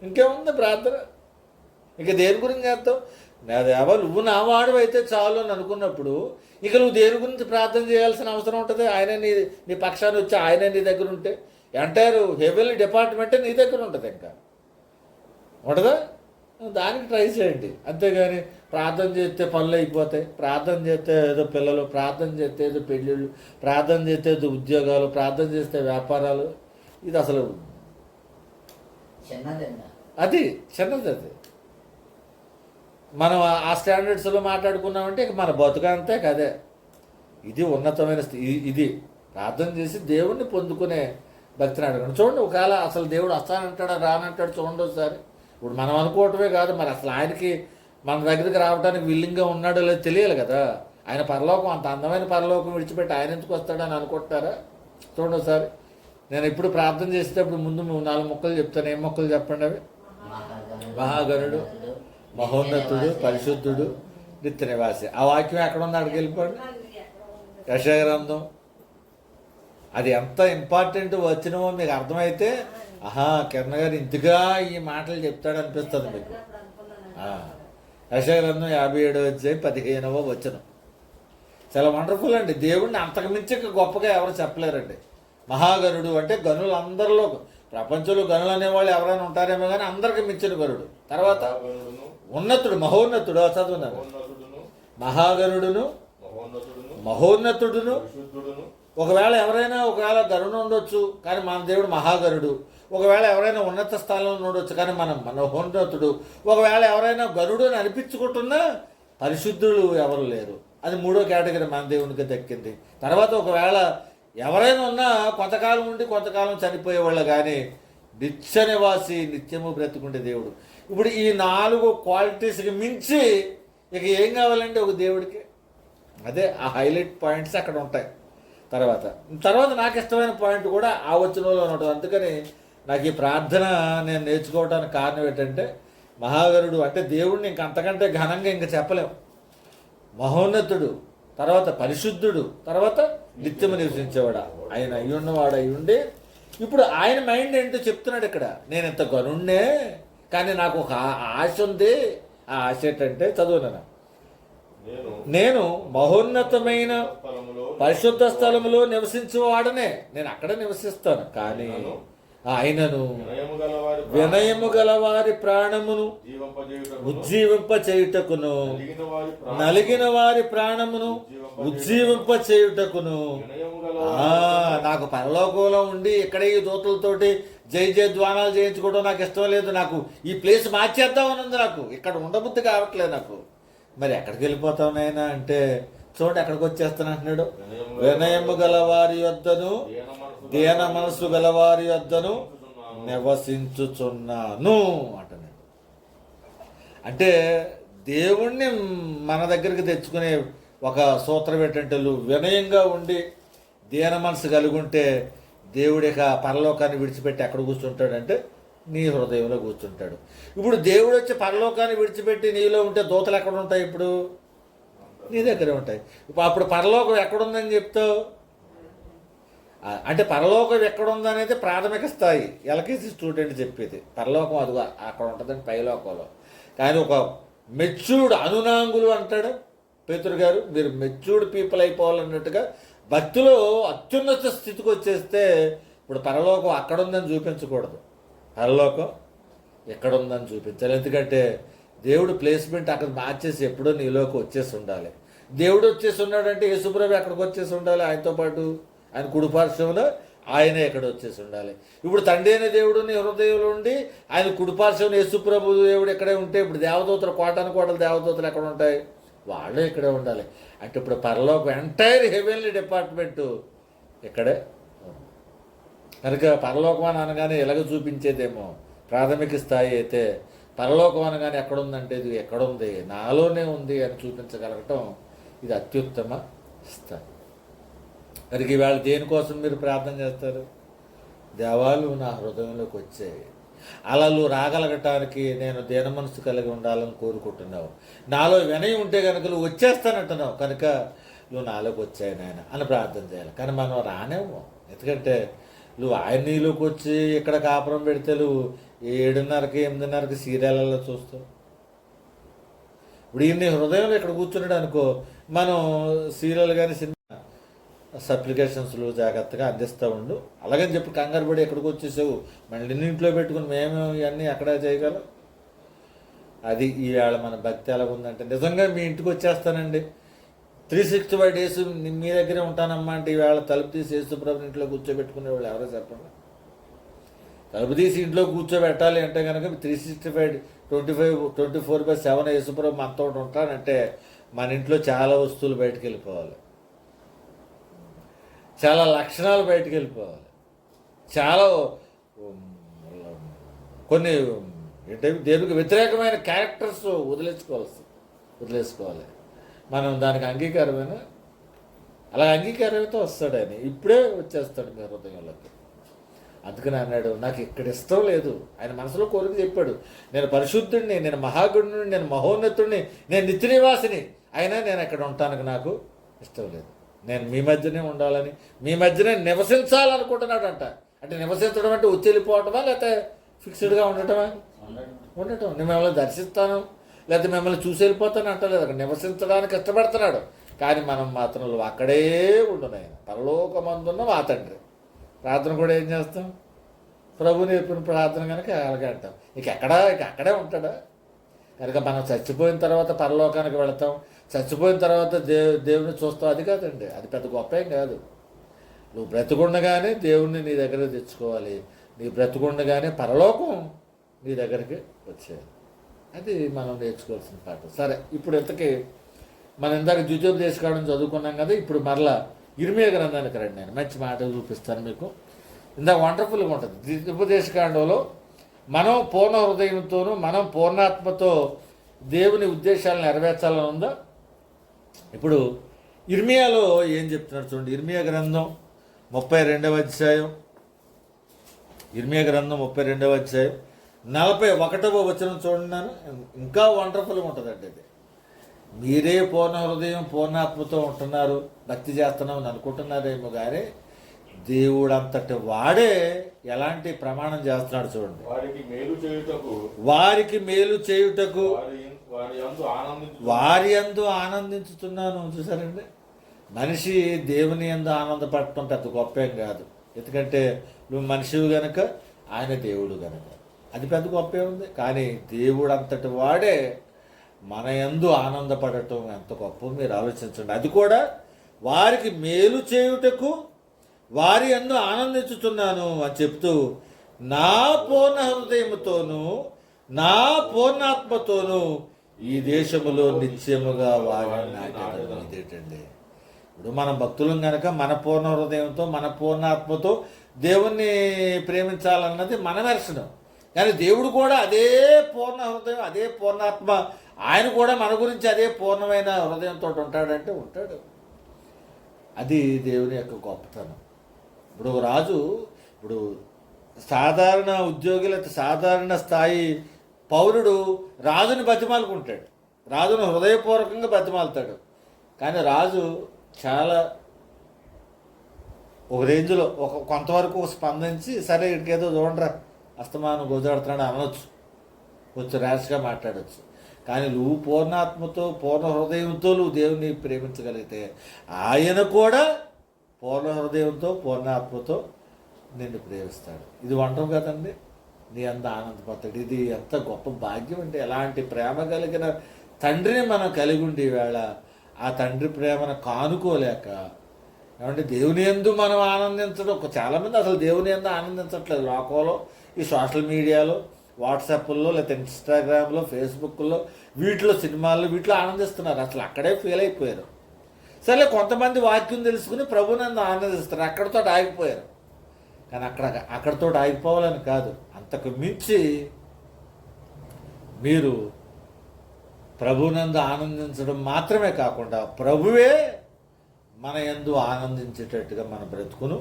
ఇంకేముంది ప్రార్థన? ఇక దేని గురించి చేస్తావు? నా దేవా నువ్వు నా వాడు అయితే చాలు అని అనుకున్నప్పుడు ఇక నువ్వు దేని గురించి ప్రార్థన చేయాల్సిన అవసరం ఉంటుంది? ఆయన నీ పక్షాన్ని వచ్చి ఆయన నీ దగ్గర ఉంటే ఎంటైర్ హెవెన్లీ డిపార్ట్మెంటే నీ దగ్గర ఉంటుంది. ఇంకా ఉంటుందా? దానికి ట్రై చేయండి. అంతేగాని ప్రార్థన చేస్తే పనులు అయిపోతాయి, ప్రార్థన చేస్తే ఏదో పిల్లలు, ప్రార్థన చేస్తే ఏదో పెళ్ళిళ్ళు, ప్రార్థన చేస్తే ఏదో ఉద్యోగాలు, ప్రార్థన చేస్తే వ్యాపారాలు. ఇది అసలు అది చిన్నది. అది మనం ఆ స్టాండర్డ్స్లో మాట్లాడుకున్నామంటే ఇక మన బతుకంతే కదే. ఇది ఉన్నతమైన ఇది ప్రార్థన చేసి దేవుణ్ణి పొందుకునే భక్తిని అడగండి. చూడండి, ఒకవేళ అసలు దేవుడు వస్తానంటాడా రానంటాడు చూడండి ఒకసారి. ఇప్పుడు మనం అనుకోవటమే కాదు, మరి అసలు ఆయనకి మన దగ్గరికి రావడానికి విల్లింగ్గా ఉన్నాడో లేదో తెలియాలి కదా. ఆయన పరలోకం, అంత అందమైన పరలోకం విడిచిపెట్టి ఆయన ఎందుకు వస్తాడని అనుకుంటారా? చూడండి ఒకసారి. నేను ఇప్పుడు ప్రార్థన చేసేటప్పుడు ముందు 4 మొక్కలు చెప్తాను. ఏం మొక్కలు చెప్పండి అవి? మహాగణుడు, మహోన్నతుడు, పరిశుద్ధుడు, నిత్య నివాసి. ఆ వాక్యం ఎక్కడ ఉంది? అక్కడికి వెళ్ళిపోండి. యెషయా గ్రంథం. అది ఎంత ఇంపార్టెంట్ వచనమో మీకు అర్థమైతే కిరణ్ గారు ఇంతగా ఈ మాటలు చెప్తాడు అనిపిస్తుంది మీకు. యెషయా గ్రంథం 57వ అధ్యాయం 15వ వచనం. చాలా వండర్ఫుల్ అండి. దేవుణ్ణి అంతకు మించి గొప్పగా ఎవరు చెప్పలేరండి. మహాగణుడు అంటే గనులందరిలో, ప్రపంచంలో గనులు అనేవాళ్ళు ఎవరైనా ఉంటారేమో కానీ అందరికి మించిన గరుడు. తర్వాత ఉన్నతుడు, మహోన్నతుడు. చదువున్నారు. మహాగణుడును, మహోన్నతుడును. ఒకవేళ గరుడు ఉండొచ్చు కానీ మన దేవుడు మహాగరుడు. ఒకవేళ ఎవరైనా ఉన్నత స్థానంలో ఉండొచ్చు కానీ మనం మహోన్నతుడు. ఒకవేళ ఎవరైనా గరుడు అని అనిపించుకుంటున్నా పరిశుద్ధులు ఎవరు లేరు. అది 3వ కేటగిరీ మన దేవునికి దక్కింది. తర్వాత ఒకవేళ ఎవరైనా ఉన్నా కొంతకాలం ఉండి కొంతకాలం చనిపోయేవాళ్ళు కానీ నిత్య నివాసి, నిత్యము బ్రతుకుండే దేవుడు. ఇప్పుడు ఈ 4 క్వాలిటీస్కి మించి ఇక ఏం కావాలంటే ఒక దేవుడికి? అదే ఆ హైలైట్ పాయింట్స్ అక్కడ ఉంటాయి. తర్వాత నాకు ఇష్టమైన పాయింట్ కూడా ఆ వచనంలో ఉంటుంది. అందుకని నాకు ఈ ప్రార్థన నేను నేర్చుకోవడానికి కారణం ఏంటంటే, మహాగరుడు అంటే దేవుడిని ఇంక అంతకంటే ఘనంగా ఇంక చెప్పలేం. మహోన్నతుడు, తర్వాత పరిశుద్ధుడు, తర్వాత నిత్యము నివసించేవాడు. ఆయన అయ్యున్నవాడు అయి ఉండి ఇప్పుడు ఆయన మైండ్ ఏంటో చెప్తున్నాడు ఇక్కడ. నేను ఇంత గనుణ్ణే కానీ నాకు ఒక ఆశ ఉంది. ఆ ఆశ ఏంటంటే చదువునా, నేను మహోన్నతమైన పరిశుద్ధ స్థలములో నివసించేవాడనే. నేను అక్కడ నివసిస్తాను కానీ ఆయనను వినయము గల వారి ప్రాణమును ఉజ్జీవింప చేయుటకును, నలిగిన వారి ప్రాణమును ఉజ్జీవింప చేయుటకును. నాకు పరలోకంలో ఉండి ఇక్కడ ఈ దూతలతోటి జై ద్వానాలు చేయించుకోవడం నాకు ఇష్టం లేదు. నాకు ఈ ప్లేస్ మార్చేద్దామని ఉంది. నాకు ఇక్కడ ఉండబుద్ధి కావట్లేదు నాకు. మరి ఎక్కడికి వెళ్ళిపోతావు నాయనా అంటే చూడండి ఎక్కడికి వచ్చేస్తాను అంటున్నాడు. వినయము గలవారి యొద్దను దీన మనసు గలవారి యొద్దను నివసించుచున్నాను అంటున్నాడు. అంటే దేవుణ్ణి మన దగ్గరికి తెచ్చుకునే ఒక సూత్రం ఏంటంటే, వినయంగా ఉండి దీన మనసు కలిగి ఉంటే దేవుడిక పరలోకాన్ని విడిచిపెట్టి ఎక్కడ కూర్చుంటాడంటే నీ హృదయంలో కూర్చుంటాడు. ఇప్పుడు దేవుడు వచ్చి పరలోకాన్ని విడిచిపెట్టి నీలో ఉంటే దూతలు ఎక్కడ ఉంటాయి? ఇప్పుడు నీ దగ్గరే ఉంటాయి. అప్పుడు పరలోకం ఎక్కడుందని చెప్తావు? అంటే పరలోకం ఎక్కడుందనేది ప్రాథమిక స్థాయి. ఎల్కేజీ స్టూడెంట్ చెప్పేది పరలోకం అదిగా అక్కడ ఉంటుందని పైలోకంలో. కానీ ఒక మెచ్యూర్డ్ అనునాంగులు అంటాడు పేతురు గారు, మీరు మెచ్యూర్డ్ పీపుల్ అయిపోవాలన్నట్టుగా భక్తిలో అత్యున్నత స్థితికి వచ్చేస్తే ఇప్పుడు పరలోకం అక్కడుందని చూపించకూడదు, పరలోకం ఎక్కడుందని చూపించాలి. ఎందుకంటే దేవుడు ప్లేస్మెంట్ అక్కడ మార్చేసి ఎప్పుడో నీలోకి వచ్చేసి ఉండాలి. దేవుడు వచ్చేసి ఉన్నాడంటే యేసుప్రభు ఎక్కడికి వచ్చేసి ఉండాలి, ఆయనతో పాటు ఆయన కుడిపార్శ్వంలో ఆయనే ఎక్కడ వచ్చేసి ఉండాలి. ఇప్పుడు తండ్రి అయిన దేవుడు నీ హృదయంలో ఉండి ఆయన కుడిపార్శ్వం యేసుప్రభు దేవుడు ఎక్కడే ఉంటే ఇప్పుడు దేవదూతలు కోటాను దేవదూతలు ఎక్కడ ఉంటాయి? వాళ్ళే ఇక్కడే ఉండాలి. అంటే ఇప్పుడు పరలోకం ఎంటైర్ హెవెన్లీ డిపార్ట్మెంటు ఇక్కడే. కనుక పరలోకం అని అనగానే ఎలాగ చూపించేదేమో ప్రాథమిక స్థాయి అయితే, పరలోకం అనగానే ఎక్కడుందంటే ఇది ఎక్కడుంది, నాలోనే ఉంది అని చూపించగలగటం ఇది అత్యుత్తమ స్థాయి. మరి ఈవేళ దేనికోసం మీరు ప్రార్థన చేస్తారు? దేవాలు నా హృదయంలోకి వచ్చాయి, అలా నువ్వు రాగలగటానికి నేను దీన మనసు కలిగి ఉండాలని కోరుకుంటున్నావు. నాలో వినయం ఉంటే కనుక నువ్వు వచ్చేస్తానంటున్నావు, కనుక నువ్వు నాలోకి వచ్చాయి నాయన అని ప్రార్థన చేయాలి. కానీ మనం రానేమో, ఎందుకంటే నువ్వు ఆయన నీలోకి వచ్చి ఇక్కడ కాపురం పెడితే నువ్వు 7:30కి 8:30కి సీరియళ్ళలో చూస్తావు. ఇప్పుడు ఈయన్ని హృదయంలో ఇక్కడ కూర్చున్నాడు అనుకో, మనం సీరియల్ కానీ సినిమా సప్లికేషన్స్లు జాగ్రత్తగా అందిస్తూ ఉండు. అలాగని చెప్పి కంగారు పడి ఎక్కడికి వచ్చేసావు మళ్ళీ ఇంట్లో పెట్టుకుని మేము ఇవన్నీ ఎక్కడ చేయగలం? అది ఈవేళ మన భక్తి ఎలా ఉందంటే, నిజంగా మీ ఇంటికి వచ్చేస్తానండి 365 days మీ దగ్గరే ఉంటానమ్మా అంటే ఈవేళ తలుపు తీసి యేసుప్రభుని ఇంట్లో కూర్చోబెట్టుకునే వాళ్ళు ఎవరో చెప్పండి. తలుపు తీసి ఇంట్లో కూర్చోబెట్టాలి అంటే కనుక 365 24/7 యేసుప్రభు మనతో ఉంటానంటే మన ఇంట్లో చాలా వస్తువులు బయటకు వెళ్ళిపోవాలి, చాలా లక్షణాలు బయటకు వెళ్ళిపోవాలి, చాలా కొన్ని ఏంటంటే దేవునికి వ్యతిరేకమైన క్యారెక్టర్స్ వదిలేసుకోవాలి. మనం దానికి అంగీకారమైన అలా అంగీకారంతో వస్తాడు ఆయన, ఇప్పుడే వచ్చేస్తాడు మీ హృదయంలోకి. అందుకని అన్నాడు, నాకు ఇక్కడ ఇష్టం లేదు. ఆయన మనసులో కోరిక చెప్పాడు, నేను పరిశుద్ధుడిని, నేను మహాగుణుడిని, నేను మహోన్నతుడిని, నేను నిత్య నివాసిని, అయినా నేను అక్కడ ఉండటానికి నాకు ఇష్టం లేదు. నేను మీ మధ్యనే ఉండాలని, మీ మధ్యనే నివసించాలనుకుంటున్నాడు అంట. అంటే నివసించడం అంటే వచ్చి వెళ్ళిపోవటమా, లేకపోతే ఫిక్స్డ్గా ఉండటమా? ఉండటం. నేను మిమ్మల్ని దర్శిస్తాను లేకపోతే మిమ్మల్ని చూసి వెళ్ళిపోతాను అంటలేదు, అక్కడ నివసించడానికి ఇష్టపడుతున్నాడు. కానీ మనం మాత్రం అక్కడే ఉండును. ఆయన పరలోకమందున్న మా తండ్రి. ప్రార్థన కూడా ఏం చేస్తాం? ప్రభు నేర్పిన ప్రార్థన కనుక అలాగే అంటాం. ఇక అక్కడే ఉంటాడా? కనుక మనం చచ్చిపోయిన తర్వాత పరలోకానికి వెళతాం, చచ్చిపోయిన తర్వాత దేవుని చూస్తాం, అది కాదండి. అది పెద్ద గొప్ప ఏం కాదు. నువ్వు బ్రతుకుండగానే దేవుణ్ణి నీ దగ్గర తెచ్చుకోవాలి, నీ బ్రతుకుండగానే పరలోకం నీ దగ్గరికి వచ్చేయాలి. అది మనం నేర్చుకోవాల్సిన పాఠం. సరే, ఇప్పుడు ఇంతకీ మనం ఇందాక ద్వితీయోపదేశకాండం చదువుకున్నాం కదా, ఇప్పుడు మరలా ఇర్మియా గ్రంథానికి రండి. నేను మంచి మాట చూపిస్తాను మీకు. ఇందాక వండర్ఫుల్గా ఉంటుంది. ద్వితీయోపదేశకాండంలో మనం పూర్ణ హృదయంతోనూ మనం పూర్ణాత్మతో దేవుని ఉద్దేశాలను నెరవేర్చాలని ఉందా? ఇప్పుడు ఇర్మియాలో ఏం చెప్తున్నారు చూడండి. ఇర్మియా గ్రంథం 32వ అధ్యాయం, ఇర్మియా గ్రంథం 32వ అధ్యాయం 41వ వచనం చూడండి. ఇంకా వండర్ఫుల్గా ఉంటుందండి ఇది. మీరే పూర్ణ హృదయం పూర్ణాత్మతో ఉంటున్నారు, భక్తి చేస్తున్నాం అని అనుకుంటున్నారేమో కానీ దేవుడు అంతటి వాడే ఎలాంటి ప్రమాణం చేస్తున్నాడు చూడండి. వారికి మేలు చేయుటకు వారి యందు ఆనందించుతున్నాను. చూసారండి, మనిషి దేవుని యందు ఆనందపడటం పెద్ద గొప్పేం కాదు. ఎందుకంటే నువ్వు మనిషివి గనక, ఆయన దేవుడు గనక, అది పెద్ద గొప్పే ఉంది. కానీ దేవుడు అంతటి వాడే మన యందు ఆనందపడటం ఎంత గొప్ప మీరు ఆలోచించండి. అది కూడా వారికి మేలు చేయుటకు వారి యందు ఆనందించుతున్నాను అని చెప్తూ, నా పూర్ణ హృదయముతోనూ నా పూర్ణాత్మతోనూ ఈ దేశములో నిత్యముగా వారిని నాటడం. ఇదేంటండి, ఇప్పుడు మనం భక్తులం కనుక మన పూర్ణ హృదయంతో మన పూర్ణాత్మతో దేవుణ్ణి ప్రేమించాలన్నది మన దర్శనం. కానీ దేవుడు కూడా అదే పూర్ణ హృదయం, అదే పూర్ణాత్మ, ఆయన కూడా మన గురించి అదే పూర్ణమైన హృదయంతో ఉంటాడంటే ఉంటాడు. అది దేవుని యొక్క గొప్పతనం. ఇప్పుడు రాజు, ఇప్పుడు సాధారణ ఉద్యోగి లేకపోతే సాధారణ స్థాయి పౌరుడు రాజుని బతిమాలుకుంటాడు, రాజును హృదయపూర్వకంగా బతిమాలుతాడు. కానీ రాజు చాలా ఒక రేంజ్లో కొంతవరకు స్పందించి, సరే ఇటుకేదో చూడరా అస్తమానం గోజాడుతున్నాడు అనవచ్చు, కొంచెం ర్యాష్గా మాట్లాడవచ్చు. కానీ నువ్వు పూర్ణాత్మతో పూర్ణ హృదయంతో నువ్వు దేవుని ప్రేమించగలిగితే ఆయన కూడా పూర్ణ హృదయంతో పూర్ణాత్మతో నిన్ను ప్రేమిస్తాడు. ఇది వంటం కదండి, నీ అంత ఆనందపడతాడు. ఇది ఎంత గొప్ప భాగ్యం అంటే, ఎలాంటి ప్రేమ కలిగిన తండ్రిని మనం కలిగి ఉండి వేళ ఆ తండ్రి ప్రేమను కానుకోలేక, ఏమంటే దేవుని యందు మనం ఆనందించడం. చాలామంది అసలు దేవుని యందు ఆనందించట్లేదు. లోకంలో ఈ సోషల్ మీడియాలో, వాట్సాప్లో, లేకపోతే ఇన్స్టాగ్రామ్లో, ఫేస్బుక్లో, వీటిలో, సినిమాల్లో, వీటిలో ఆనందిస్తున్నారు. అసలు అక్కడే ఫెయిల్ అయిపోయారు. సరే, కొంతమంది వాక్యం తెలుసుకుని ప్రభునందు ఆనందిస్తారు, అక్కడితో ఆగిపోయారు. కానీ అక్కడితో ఆగిపోవాలని కాదు, అంతకు మించి మీరు ప్రభునందు ఆనందించడం మాత్రమే కాకుండా ప్రభువే మన యందు ఆనందించేటట్టుగా మన బ్రతుకును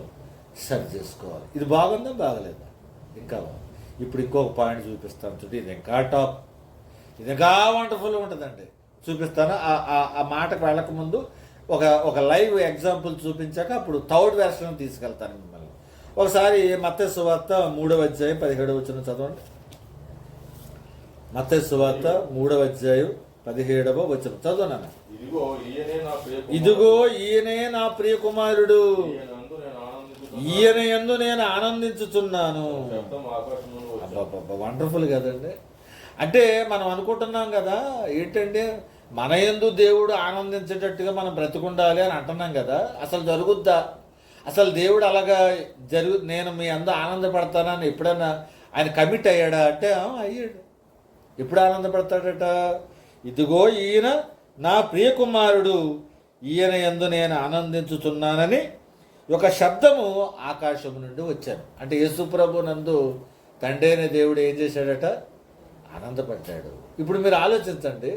సరి చేసుకోవాలి. ఇది బాగుందా బాగలేదా? ఇంకా ఇప్పుడు ఇంకొక పాయింట్ చూపిస్తాను చూడండి. ఇది ఇంకా టాప్, ఇది ఇంకా వండర్ఫుల్ ఉంటుందండి. చూపిస్తాను. ఆ మాటకు వెళ్ళకముందు ఒక లైవ్ ఎగ్జాంపుల్ చూపించాక అప్పుడు థర్డ్ వెర్షన్ తీసుకెళ్తాను మిమ్మల్ని. ఒకసారి మత్తయి సువార్త 3వ అధ్యాయం 17వ వచనం చదవండి. మత్తయి సువార్త 3వ అధ్యాయం 17వ వచనం చదవనా. ఇదిగో ఈయనే నా ప్రియ కుమారుడు, ఈయన యందు నేను ఆనందించుచున్నాను. వండర్ఫుల్ కదండి. అంటే మనం అనుకుంటున్నాం కదా, ఏంటంటే మన యందు దేవుడు ఆనందించేటట్టుగా మనం బ్రతుకుండాలి అని అంటున్నాం కదా. అసలు జరుగుద్దా? అసలు దేవుడు అలాగా నేను మీ అందు ఆనందపడతానని ఎప్పుడైనా ఆయన కమిట్ అయ్యాడా అంటే అయ్యాడు. ఎప్పుడు ఆనందపడతాడట? ఇదిగో ఈయన నా ప్రియ కుమారుడు, ఈయన యందు నేను ఆనందించుతున్నానని ఒక శబ్దము ఆకాశం నుండి వచ్చాను. అంటే యేసుప్రభు నందు తండ్రి అయిన దేవుడు ఏం చేశాడట? ఆనందపడ్డాడు. ఇప్పుడు మీరు ఆలోచించండి,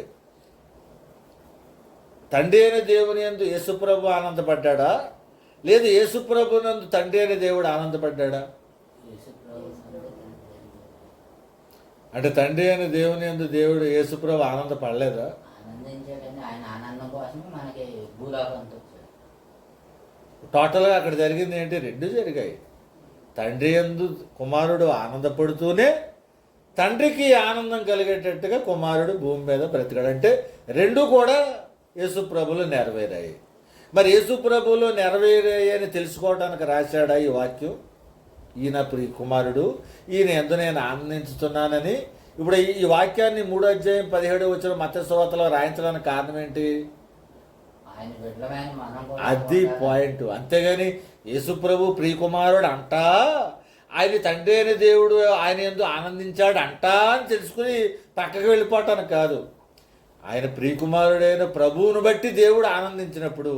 తండ్రి అయిన దేవుని యందు యేసుప్రభు ఆనందపడ్డాడా, లేదు యేసుప్రభు నందు తండ్రి అయిన దేవుడు ఆనందపడ్డాడా? అంటే తండ్రి అయిన దేవుని యందు దేవుడు యేసుప్రభు ఆనందపడలేదా? టోటల్గా అక్కడ జరిగింది ఏంటి? రెండు జరిగాయి. తండ్రి యందు కుమారుడు ఆనందపడుతూనే తండ్రికి ఆనందం కలిగేటట్టుగా కుమారుడు భూమి మీద బ్రతికాడు. అంటే రెండు కూడా యేసుప్రభులో నెరవేరాయి. మరి యేసుప్రభులో నెరవేరాయి అని తెలుసుకోవడానికి రాశాడా ఈ వాక్యం? ఈయన ప్రియ కుమారుడు, ఈయన యందు నేను ఆనందించుతున్నానని. ఇప్పుడు ఈ వాక్యాన్ని 3వ అధ్యాయం 17వ వచనం మత్తయి సువార్తలో రాయించడానికి కారణం ఏంటి? అది పాయింట్. అంతేగాని యేసుప్రభు ప్రియ కుమారుడు అంటా, ఆయన తండ్రి అయిన దేవుడు ఆయన యందు ఆనందించాడు అంటా అని తెలుసుకుని పక్కకి వెళ్ళిపోవటానికి కాదు. ఆయన ప్రియకుమారుడైన ప్రభువును బట్టి దేవుడు ఆనందించినప్పుడు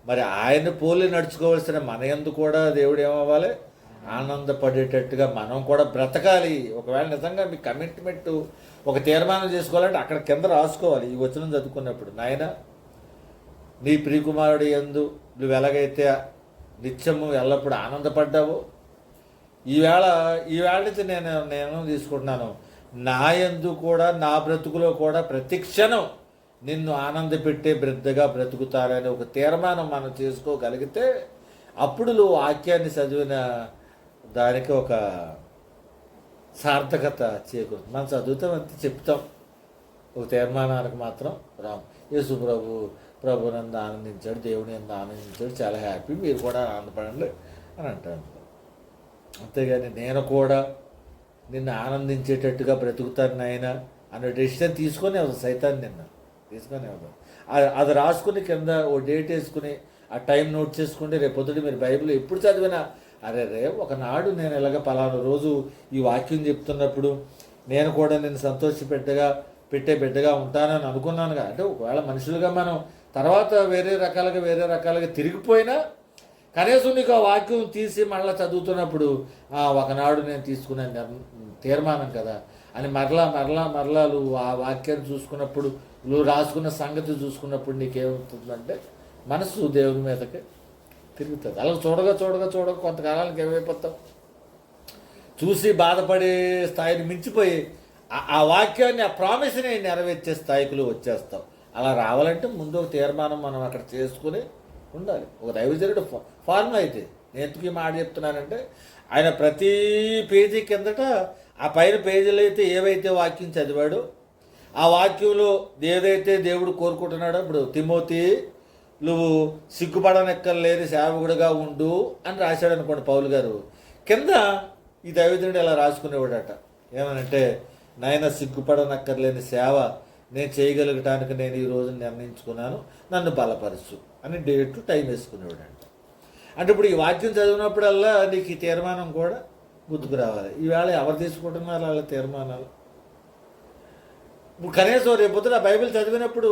మరి ఆయన పోలి నడుచుకోవాల్సిన మన యందు కూడా దేవుడు ఏమవ్వాలి? ఆనందపడేటట్టుగా మనం కూడా బ్రతకాలి. ఒకవేళ నిజంగా మీ కమిట్మెంట్ ఒక తీర్మానం చేసుకోవాలంటే అక్కడ కింద రాసుకోవాలి. ఈ వచనం చదువుకున్నప్పుడు, నాయన నీ ప్రియకుమారుడు యందు నువ్వు ఎలాగైతే నిత్యము ఎల్లప్పుడూ ఆనందపడ్డావో, ఈవేళ నుంచి నేను తీసుకుంటున్నాను, నా యందు కూడా నా బ్రతుకులో కూడా ప్రతి క్షణం నిన్ను ఆనందపెట్టే బిడ్డగా బ్రతుకుతాడని ఒక తీర్మానం మనం చేసుకోగలిగితే అప్పుడు నువ్వు వాక్యాన్ని చదివిన దానికి ఒక సార్థకత చేకూరుతుంది. మనం చదువుతాం అంతే, చెప్తాం, ఒక తీర్మానానికి మాత్రం రాము. యేసు ప్రభు నందు ఆనందించాడు, దేవుని యందు ఆనందించాడు, చాలా హ్యాపీ, మీరు కూడా ఆనందపడండి అని అంటాను. అంతేగాని నేను కూడా నిన్ను ఆనందించేటట్టుగా బ్రతుకుతాను నాయన అనే డెసిషన్ తీసుకొని సైతాన్ని తీసుకొని అది రాసుకుని కింద ఓ డేట్ వేసుకుని ఆ టైం నోట్ చేసుకుంటే రేపు పొద్దుట మీరు బైబిల్ ఎప్పుడు చదివినా అరే ఒకనాడు నేను ఇలాగ పలానా రోజు ఈ వాక్యం చెప్తున్నప్పుడు నేను కూడా నేను పెట్టే బిడ్డగా ఉంటానని అనుకున్నానుగా. అంటే ఒకవేళ మనుషులుగా మనం తర్వాత వేరే రకాలుగా తిరిగిపోయినా కనీసం నీకు ఆ వాక్యం తీసి మళ్ళీ చదువుతున్నప్పుడు ఒకనాడు నేను తీసుకునే తీర్మానం కదా అని మరలా నువ్వు ఆ వాక్యాన్ని చూసుకున్నప్పుడు, నువ్వు రాసుకున్న సంగతి చూసుకున్నప్పుడు నీకేమవుతుందంటే మనసు దేవుని మీదకి తిరుగుతుంది. అలా చూడగా కొంతకాలానికి ఏమైపోతావు, చూసి బాధపడే స్థాయిని మించిపోయి ఆ వాక్యాన్ని, ఆ ప్రామిస్ని నెరవేర్చే స్థాయికి వచ్చేస్తావు. అలా రావాలంటే ముందు ఒక తీర్మానం మనం అక్కడ చేసుకుని ఉండాలి. ఒక దైవజనుడు ఫార్మ్ అయితే నేను ఎందుకు ఈ మాట చెప్తున్నానంటే, ఆయన ప్రతి పేజీ కిందట ఆ పైన పేజీలో అయితే ఏవైతే వాక్యం చదివాడో ఆ వాక్యంలో ఏదైతే దేవుడు కోరుకుంటున్నాడో, ఇప్పుడు తిమోతి నువ్వు సిగ్గుపడనెక్కర్లేని సేవకుడిగా ఉండు అని రాశాడు అనుకోండి పౌలు గారు, కింద ఈ దైవజనుడు ఇలా రాసుకునేవాడట, ఏమనంటే నాయన సిగ్గుపడనక్కర్లేని సేవ నేను చేయగలగటానికి నేను ఈరోజు నిర్ణయించుకున్నాను, నన్ను బలపరచు అని డేట్ టైం వేసుకునేవాడంట. అంటే ఇప్పుడు ఈ వాక్యం చదివినప్పుడల్లా నీకు ఈ తీర్మానం కూడా గుర్తుకు రావాలి. ఈవేళ ఎవరు తీసుకుంటున్నారు వాళ్ళ తీర్మానాలు? ఇప్పుడు కనీసం రేపొద్దున బైబిల్ చదివినప్పుడు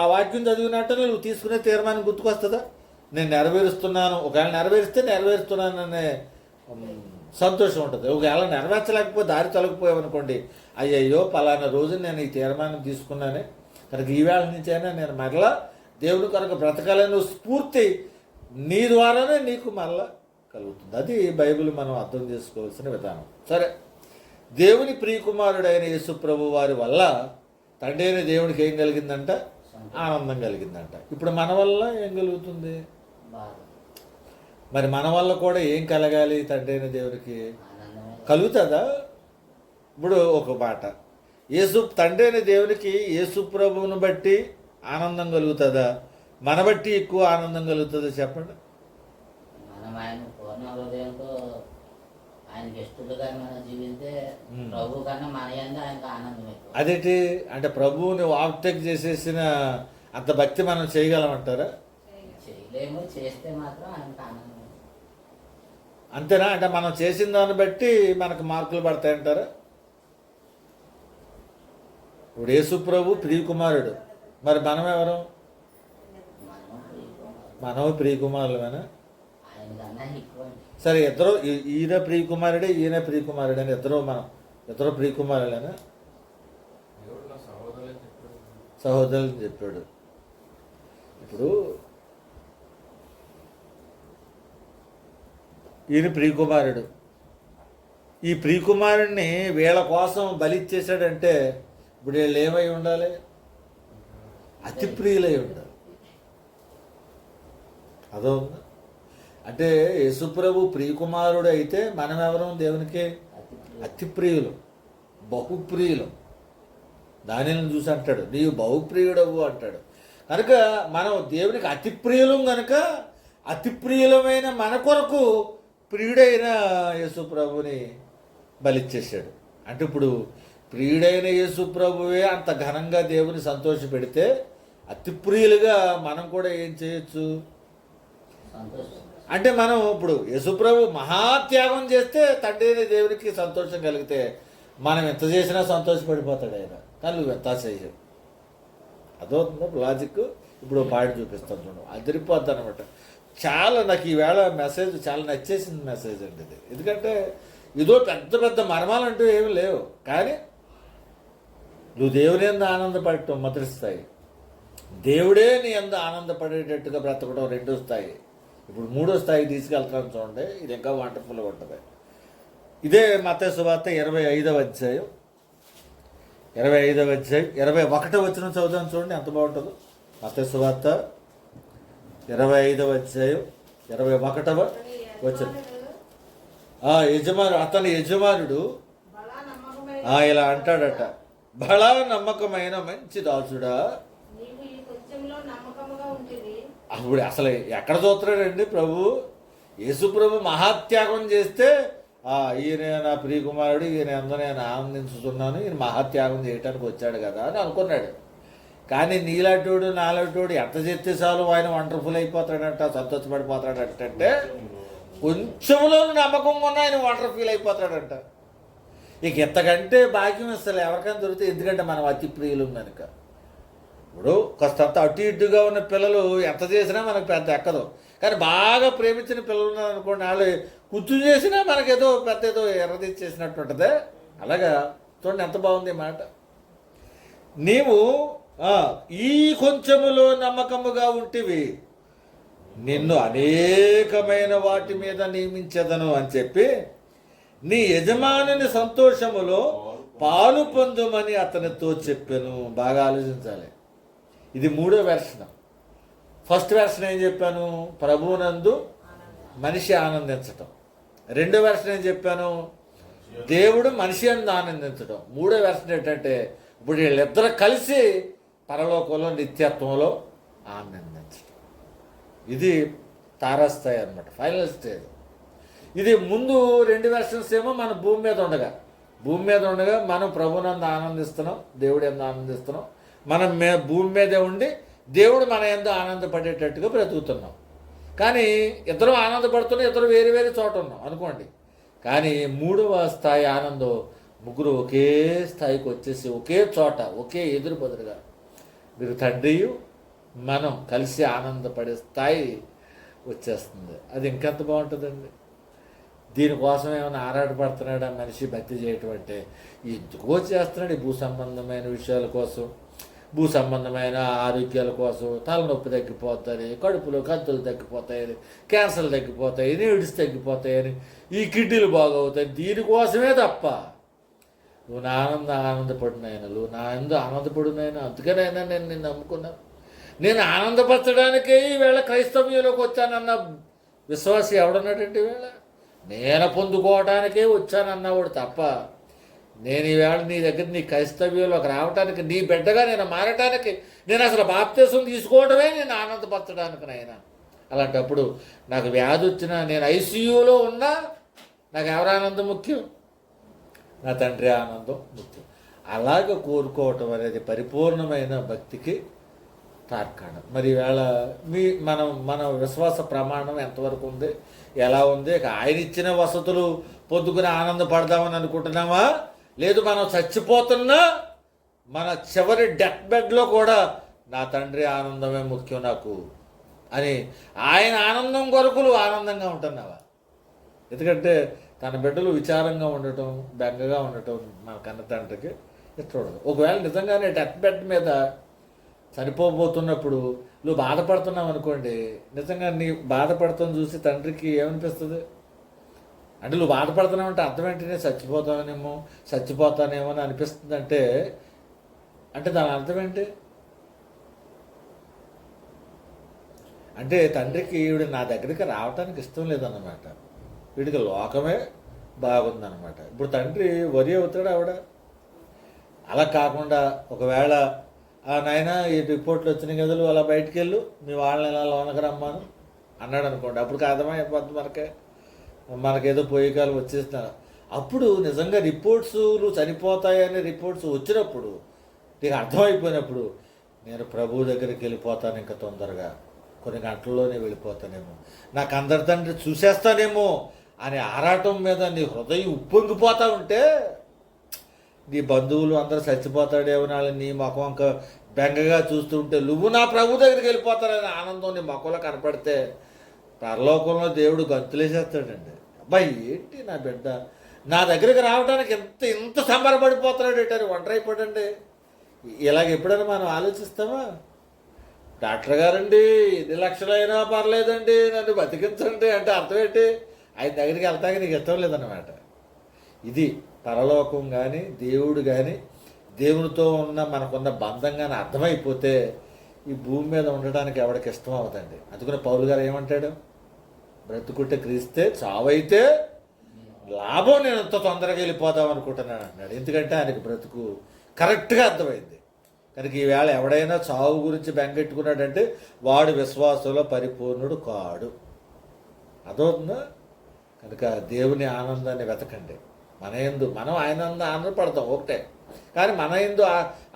ఆ వాక్యం చదివినట్టు నువ్వు తీసుకునే తీర్మానం గుర్తుకొస్తుందా? నేను నెరవేరుస్తున్నాను, ఒకవేళ నెరవేరుస్తున్నాననే సంతోషం ఉంటుంది. ఒకవేళ నెరవేర్చలేకపోతే దారి తొలగిపోయావనుకోండి, అయ్యయ్యో పలానా రోజు నేను ఈ తీర్మానం తీసుకున్నానే, కనుక ఈవేళ నుంచైనా నేను మరలా దేవుని కొరకు బ్రతకాలనే స్ఫూర్తి నీ ద్వారానే నీకు మళ్ళా కలుగుతుంది. అది బైబిల్ మనం అర్థం చేసుకోవాల్సిన విధానం. సరే, దేవుని ప్రియకుమారుడైన యేసు ప్రభు వారి వల్ల తండ్రి అయిన దేవునికి ఏం కలిగిందంట? ఆనందం కలిగిందంట. ఇప్పుడు మన వల్ల ఏం కలుగుతుంది? మరి మన వల్ల కూడా ఏం కలగాలి? తండ్రి అయిన దేవునికి కలుగుతుందా? ఇప్పుడు ఒక మాట, తండ్రి అయిన దేవునికి యేసు ప్రభువును బట్టి ఆనందం కలుగుతుందా? మన బట్టి ఎక్కువ ఆనందం కలుగుతుందా? చెప్పండి. మనం ఆయన పూర్ణ హృదయంతో ఆయనకి ఇష్టలుగా మనం జీవిస్తే ప్రభు కన్నా మన యందు ఆయనకు ఆనందం ఎక్కువ. అదేంటి అంటే ప్రభువుని ఓవర్టేక్ చేసేసిన అంత భక్తి మనం చేయగలమంటారా? చేయలేము, చేస్తే మాత్రం ఆయనకు ఆనందం. అంతేనా? అంటే మనం చేసిన దాన్ని బట్టి మనకు మార్కులు పడతాయంటారా? ఇప్పుడు యేసు ప్రభు ప్రియకుమారుడు, మరి మనం ఎవరు? మనం ప్రియకుమారులమేనా? సరే, ఇద్దరు ఈయన ప్రియకుమారుడే ఈయన ప్రియకుమారుడే అని ఇద్దరు ప్రియకుమారులేనా? సహోదరులు చెప్పాడు. ఇప్పుడు ఈయన ప్రియకుమారుడు, ఈ ప్రియకుమారుడిని వీళ్ళ కోసం బలిచ్చేసాడంటే ఇప్పుడు వీళ్ళు ఏమై ఉండాలి? అతి ప్రియులై ఉండాలి. అదో ఉందా? అంటే యేసుప్రభు ప్రియకుమారుడు అయితే మనం ఎవరం? దేవునికి అతి ప్రియులు, బహుప్రియులు. దానిని చూసి అంటాడు, నీవు బహుప్రియుడవు అంటాడు. కనుక మనం దేవునికి అతి ప్రియులం కనుక అతి ప్రియులమైన మన కొరకు ప్రియుడైన యేసుప్రభుని బలిచ్చేసాడు. అంటే ఇప్పుడు ప్రియుడైన యేసుప్రభువే అంత ఘనంగా దేవుని సంతోష పెడితే అతి ప్రియులుగా మనం కూడా ఏం చేయొచ్చు? అంటే మనం ఇప్పుడు యేసుప్రభు మహాత్యాగం చేస్తే తండ్రి దేవునికి సంతోషం కలిగితే మనం ఎంత చేసినా సంతోషపడిపోతాడు ఆయన. కానీ నువ్వు ఎంత చేయవు. అదవుతుందా లాజిక్? ఇప్పుడు పాడి చూపిస్తాను చూడు, అదిరిపోద్ది అనమాట. చాలా నాకు ఈవేళ మెసేజ్ చాలా నచ్చేసింది మెసేజ్ అండి ఇది. ఎందుకంటే ఇదో పెద్ద పెద్ద మర్మాలు అంటూ ఏమి లేవు, కానీ నువ్వు దేవుని యందు ఆనందపడటం మొదటి స్థాయి, దేవుడే నీ యందు ఆనందపడేటట్టుగా బ్రతకడం రెండో స్థాయి. ఇప్పుడు మూడో స్థాయికి తీసుకెళ్తాను చూడండి, ఇది ఇంకా వండర్ఫుల్గా ఉంటుంది. ఇదే మత్తయి సువార్త 25వ అధ్యాయం 21వ వచనం చదువుదాం చూడండి, ఎంత బాగుంటుందో. మత్తయి సువార్త 25వ అధ్యాయం 21వ వచనం. అతని యజమానుడు ఇలా అంటాడట, బలా నమ్మకమైన మంచి దాసుడా. అప్పుడు అసలు ఎక్కడ చూస్తున్నాడండి ప్రభు? యేసు ప్రభు మహాత్యాగం చేస్తే ఈయన నా ప్రియకుమారుడు, ఈయన ఎందు నేను ఆనందించుతున్నాను, ఈయన మహాత్యాగం చేయటానికి వచ్చాడు కదా అని అనుకున్నాడు. కానీ నీలాంటోడు నాలాంటోడు ఎంత చేస్తే చాలు ఆయన వండర్ఫుల్ అయిపోతాడంట, సంతోషపడిపోతాడంటే కొంచెంలో నమ్మకంగా ఉన్న ఆయన వండర్ఫుల్ అయిపోతాడంట. ఇక ఎంతకంటే భాగ్యం అసలు ఎవరికైనా దొరికితే, ఎందుకంటే మనం అతి ప్రియులు కనుక. ఇప్పుడు కాస్తంత అటు ఇటుగా ఉన్న పిల్లలు ఎంత చేసినా మనకు పెద్ద ఎక్కదు, కానీ బాగా ప్రేమించిన పిల్లలు ఉన్నారు అనుకోండి, వాళ్ళు కుచ్చు చేసినా మనకేదో పెద్ద ఏదో ఎర్రదిచ్చేసినట్టు ఉంటుంది. అలాగా చూడండి ఎంత బాగుంది మాట. నీవు ఈ కొంచెములో నమ్మకముగా ఉంటివి, నిన్ను అనేకమైన వాటి మీద నియమించదను అని చెప్పి నీ యజమానుని సంతోషములో పాలు పొందుమని అతనితో చెప్పాను. బాగా ఆలోచించాలి. ఇది మూడో వెర్షన్. ఫస్ట్ వెర్షన్ ఏం చెప్పాను? ప్రభువునందు మనిషి ఆనందించటం. రెండో వెర్షన్ ఏం చెప్పాను? దేవుడు మనిషి అందు ఆనందించడం. మూడో వెర్షన్ ఏంటంటే ఇప్పుడు వీళ్ళిద్దరు కలిసి పరలోకంలో నిత్యత్వంలో ఆనందించడం. ఇది తారాస్థాయి అన్నమాట, ఫైనల్ స్టేజ్. ఇది ముందు రెండు వెర్షన్స్ ఏమో మన భూమి మీద ఉండగా మనం ప్రభునందు ఆనందిస్తున్నాం, దేవుడు ఎందు ఆనందిస్తున్నాం. మనం భూమి మీదే ఉండి దేవుడు మన యందు ఆనందపడేటట్టుగా బ్రతుకుతున్నాం. కానీ ఇద్దరు ఆనందపడుతున్నాం, ఇద్దరు వేరే వేరే చోట ఉన్నాం అనుకోండి. కానీ మూడవ స్థాయి ఆనందం ముగ్గురు ఒకే స్థాయికి వచ్చేసి ఒకే చోట ఒకే ఎదురు బదులుగా మీరు తండ్రియు మనం కలిసి ఆనందపడే స్థాయి వచ్చేస్తుంది. అది ఇంకెంత బాగుంటుందండి. దీనికోసం ఏమైనా ఆరాటపడుతున్నాడా మనిషి భక్తి చేయటం అంటే? ఎందుకో చేస్తున్నాడు ఈ భూ సంబంధమైన విషయాల కోసం. భూ సంబంధమైన ఆరోగ్యాల కోసం తలనొప్పి తగ్గిపోతుంది, కడుపులో కత్తులు తగ్గిపోతాయని, క్యాన్సర్లు తగ్గిపోతాయి, నీడ్స్ తగ్గిపోతాయని, ఈ కిడ్నీలు బాగవుతాయి, దీనికోసమే తప్ప నువ్వు నా ఆనందపడినాయన, నువ్వు నా ఆనందపడినాయన, అందుకనైనా నేను నిన్ను నమ్ముకున్నాను. నేను ఆనందపరచడానికే ఈవేళ క్రైస్తవ్యంలోకి వచ్చానన్న విశ్వాసి ఎవడన్నాడంటే ఈవేళ నేను పొందుకోవటానికే వచ్చానన్నవాడు తప్ప నేను ఈవేళ నీ దగ్గర నీ క్రైస్తవ్యంలోకి రావటానికి, నీ బిడ్డగా నేను మారటానికి, నేను అసలు బాప్తీసం తీసుకోవడమే నేను ఆనందపరచడానికి నాయన. అలాంటప్పుడు నాకు వ్యాధి వచ్చినా, నేను ఐసీయూలో ఉన్నా నాకు ఎవరి ఆనందం ముఖ్యం? నా తండ్రి ఆనందం ముఖ్యం. అలాగే కోరుకోవటం అనేది పరిపూర్ణమైన భక్తికి తార్కాణం. మరి ఈవేళ మన విశ్వాస ప్రమాణం ఎంతవరకు ఉంది, ఎలా ఉంది? ఆయన ఇచ్చిన వసతులు పొద్దుకుని ఆనందపడదామని అనుకుంటున్నామా? లేదు, మనం చచ్చిపోతున్నా మన చివరి డెత్ బెడ్లో కూడా నా తండ్రి ఆనందమే ముఖ్యం నాకు అని ఆయన ఆనందం కొరకు నువ్వు ఆనందంగా ఉంటున్నావా? ఎందుకంటే తన బిడ్డలు విచారంగా ఉండటం, బెంగగా ఉండటం మన కన్న తండ్రికి ఇష్టం ఉండదు. ఒకవేళ నిజంగానే డెత్ బెడ్ మీద చనిపోబోతున్నప్పుడు నువ్వు బాధపడుతున్నావు అనుకోండి, నిజంగా నీ బాధపడతాం చూసి తండ్రికి ఏమనిపిస్తుంది? అంటే నువ్వు బాధపడుతున్నావు అంటే అర్థం ఏంటి? నేను చచ్చిపోతానేమో అని అనిపిస్తుంది అంటే దాని అర్థం ఏంటి? అంటే తండ్రికి వీడు నా దగ్గరికి రావటానికి ఇష్టం లేదన్నమాట, వీడికి లోకమే బాగుందన్నమాట. ఇప్పుడు తండ్రి వరి అవుతాడు ఆవిడ. అలా కాకుండా ఒకవేళ నాయన ఈ రిపోర్ట్లు వచ్చినాయి కదా, అలా బయటికి వెళ్ళు, మీ వాళ్ళని ఎలా లోనకి రమ్మాను అన్నాడు అనుకోండి, అప్పుడు అర్థమైపోద్ది మనకేదో పోయేకాలు వచ్చేస్తున్నారు. అప్పుడు నిజంగా రిపోర్ట్స్లు చనిపోతాయనే రిపోర్ట్స్ వచ్చినప్పుడు నీకు అర్థమైపోయినప్పుడు నేను ప్రభువు దగ్గరికి వెళ్ళిపోతాను, ఇంకా తొందరగా కొన్ని గంటల్లోనే వెళ్ళిపోతానేమో, నాకు అందరి తండ్రి చూసేస్తానేమో అనే ఆరాటం మీద నీ హృదయం ఉప్పొంగిపోతా ఉంటే, నీ బంధువులు అందరూ చచ్చిపోతాడేమో నీ ముఖం ఇంకా బెంగగా చూస్తుంటే నువ్వు నా ప్రభు దగ్గరికి వెళ్ళిపోతాడనే ఆనందం నీ ముఖంలో కనపడితే పరలోకంలో దేవుడు గంతులేసేస్తాడండి. అబ్బాయి ఏంటి నా బిడ్డ నా దగ్గరికి రావడానికి ఇంత సంబరపడిపోతున్నాడు ఏంటని ఒంటరైపోడండి. ఇలాగ ఎప్పుడైనా మనం ఆలోచిస్తామా? డాక్టర్ గారండి 2 లక్షలైనా పర్లేదండి నన్ను బతికించండి అంటే అర్థం ఏంటి? ఆయన దగ్గరికి వెళ్తాక నీకు ఇష్టం లేదన్నమాట. ఇది పరలోకం కానీ దేవుడు కానీ దేవునితో ఉన్న మనకున్న బంధం కానీ అర్థమైపోతే ఈ భూమి మీద ఉండడానికి ఎవరికి ఇష్టం అవుతుంది. అందుకని పౌలు గారు ఏమంటాడు? బ్రతుకుంటే క్రీస్తే, చావైతే లాభం, నేను అంత తొందరగా వెళ్ళిపోదాం అనుకుంటున్నాను అన్నాడు. ఎందుకంటే ఆయనకి బ్రతుకు కరెక్ట్గా అర్థమైంది. కనుక ఈవేళ ఎవడైనా చావు గురించి బెంగెట్టుకున్నాడంటే వాడు విశ్వాసంలో పరిపూర్ణుడు కాడు. అదవుతుందా? కనుక దేవుని ఆనందాన్ని వెతకండి. మనం ఆయన ఆనందపడతాం ఒకటే, కానీ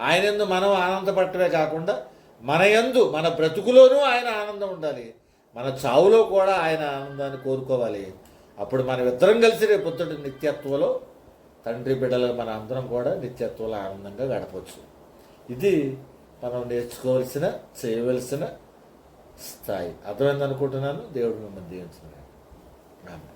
ఆయన యందు మనం ఆనందపడటమే కాకుండా మన బ్రతుకులోనూ ఆయన ఆనందం ఉండాలి, మన చావులో కూడా ఆయన ఆనందాన్ని కోరుకోవాలి. అప్పుడు మనం ఇద్దరం కలిసి రేపొద్దుటి నిత్యత్వంలో తండ్రి బిడ్డలు మన అందరం కూడా నిత్యత్వంలో ఆనందంగా గడపవచ్చు. ఇది మనం నేర్చుకోవాల్సిన, చేయవలసిన స్థాయి. అర్థమైంది అనుకుంటున్నాను. దేవుడు మిమ్మల్ని దీవించున్నాడు. ఆమె.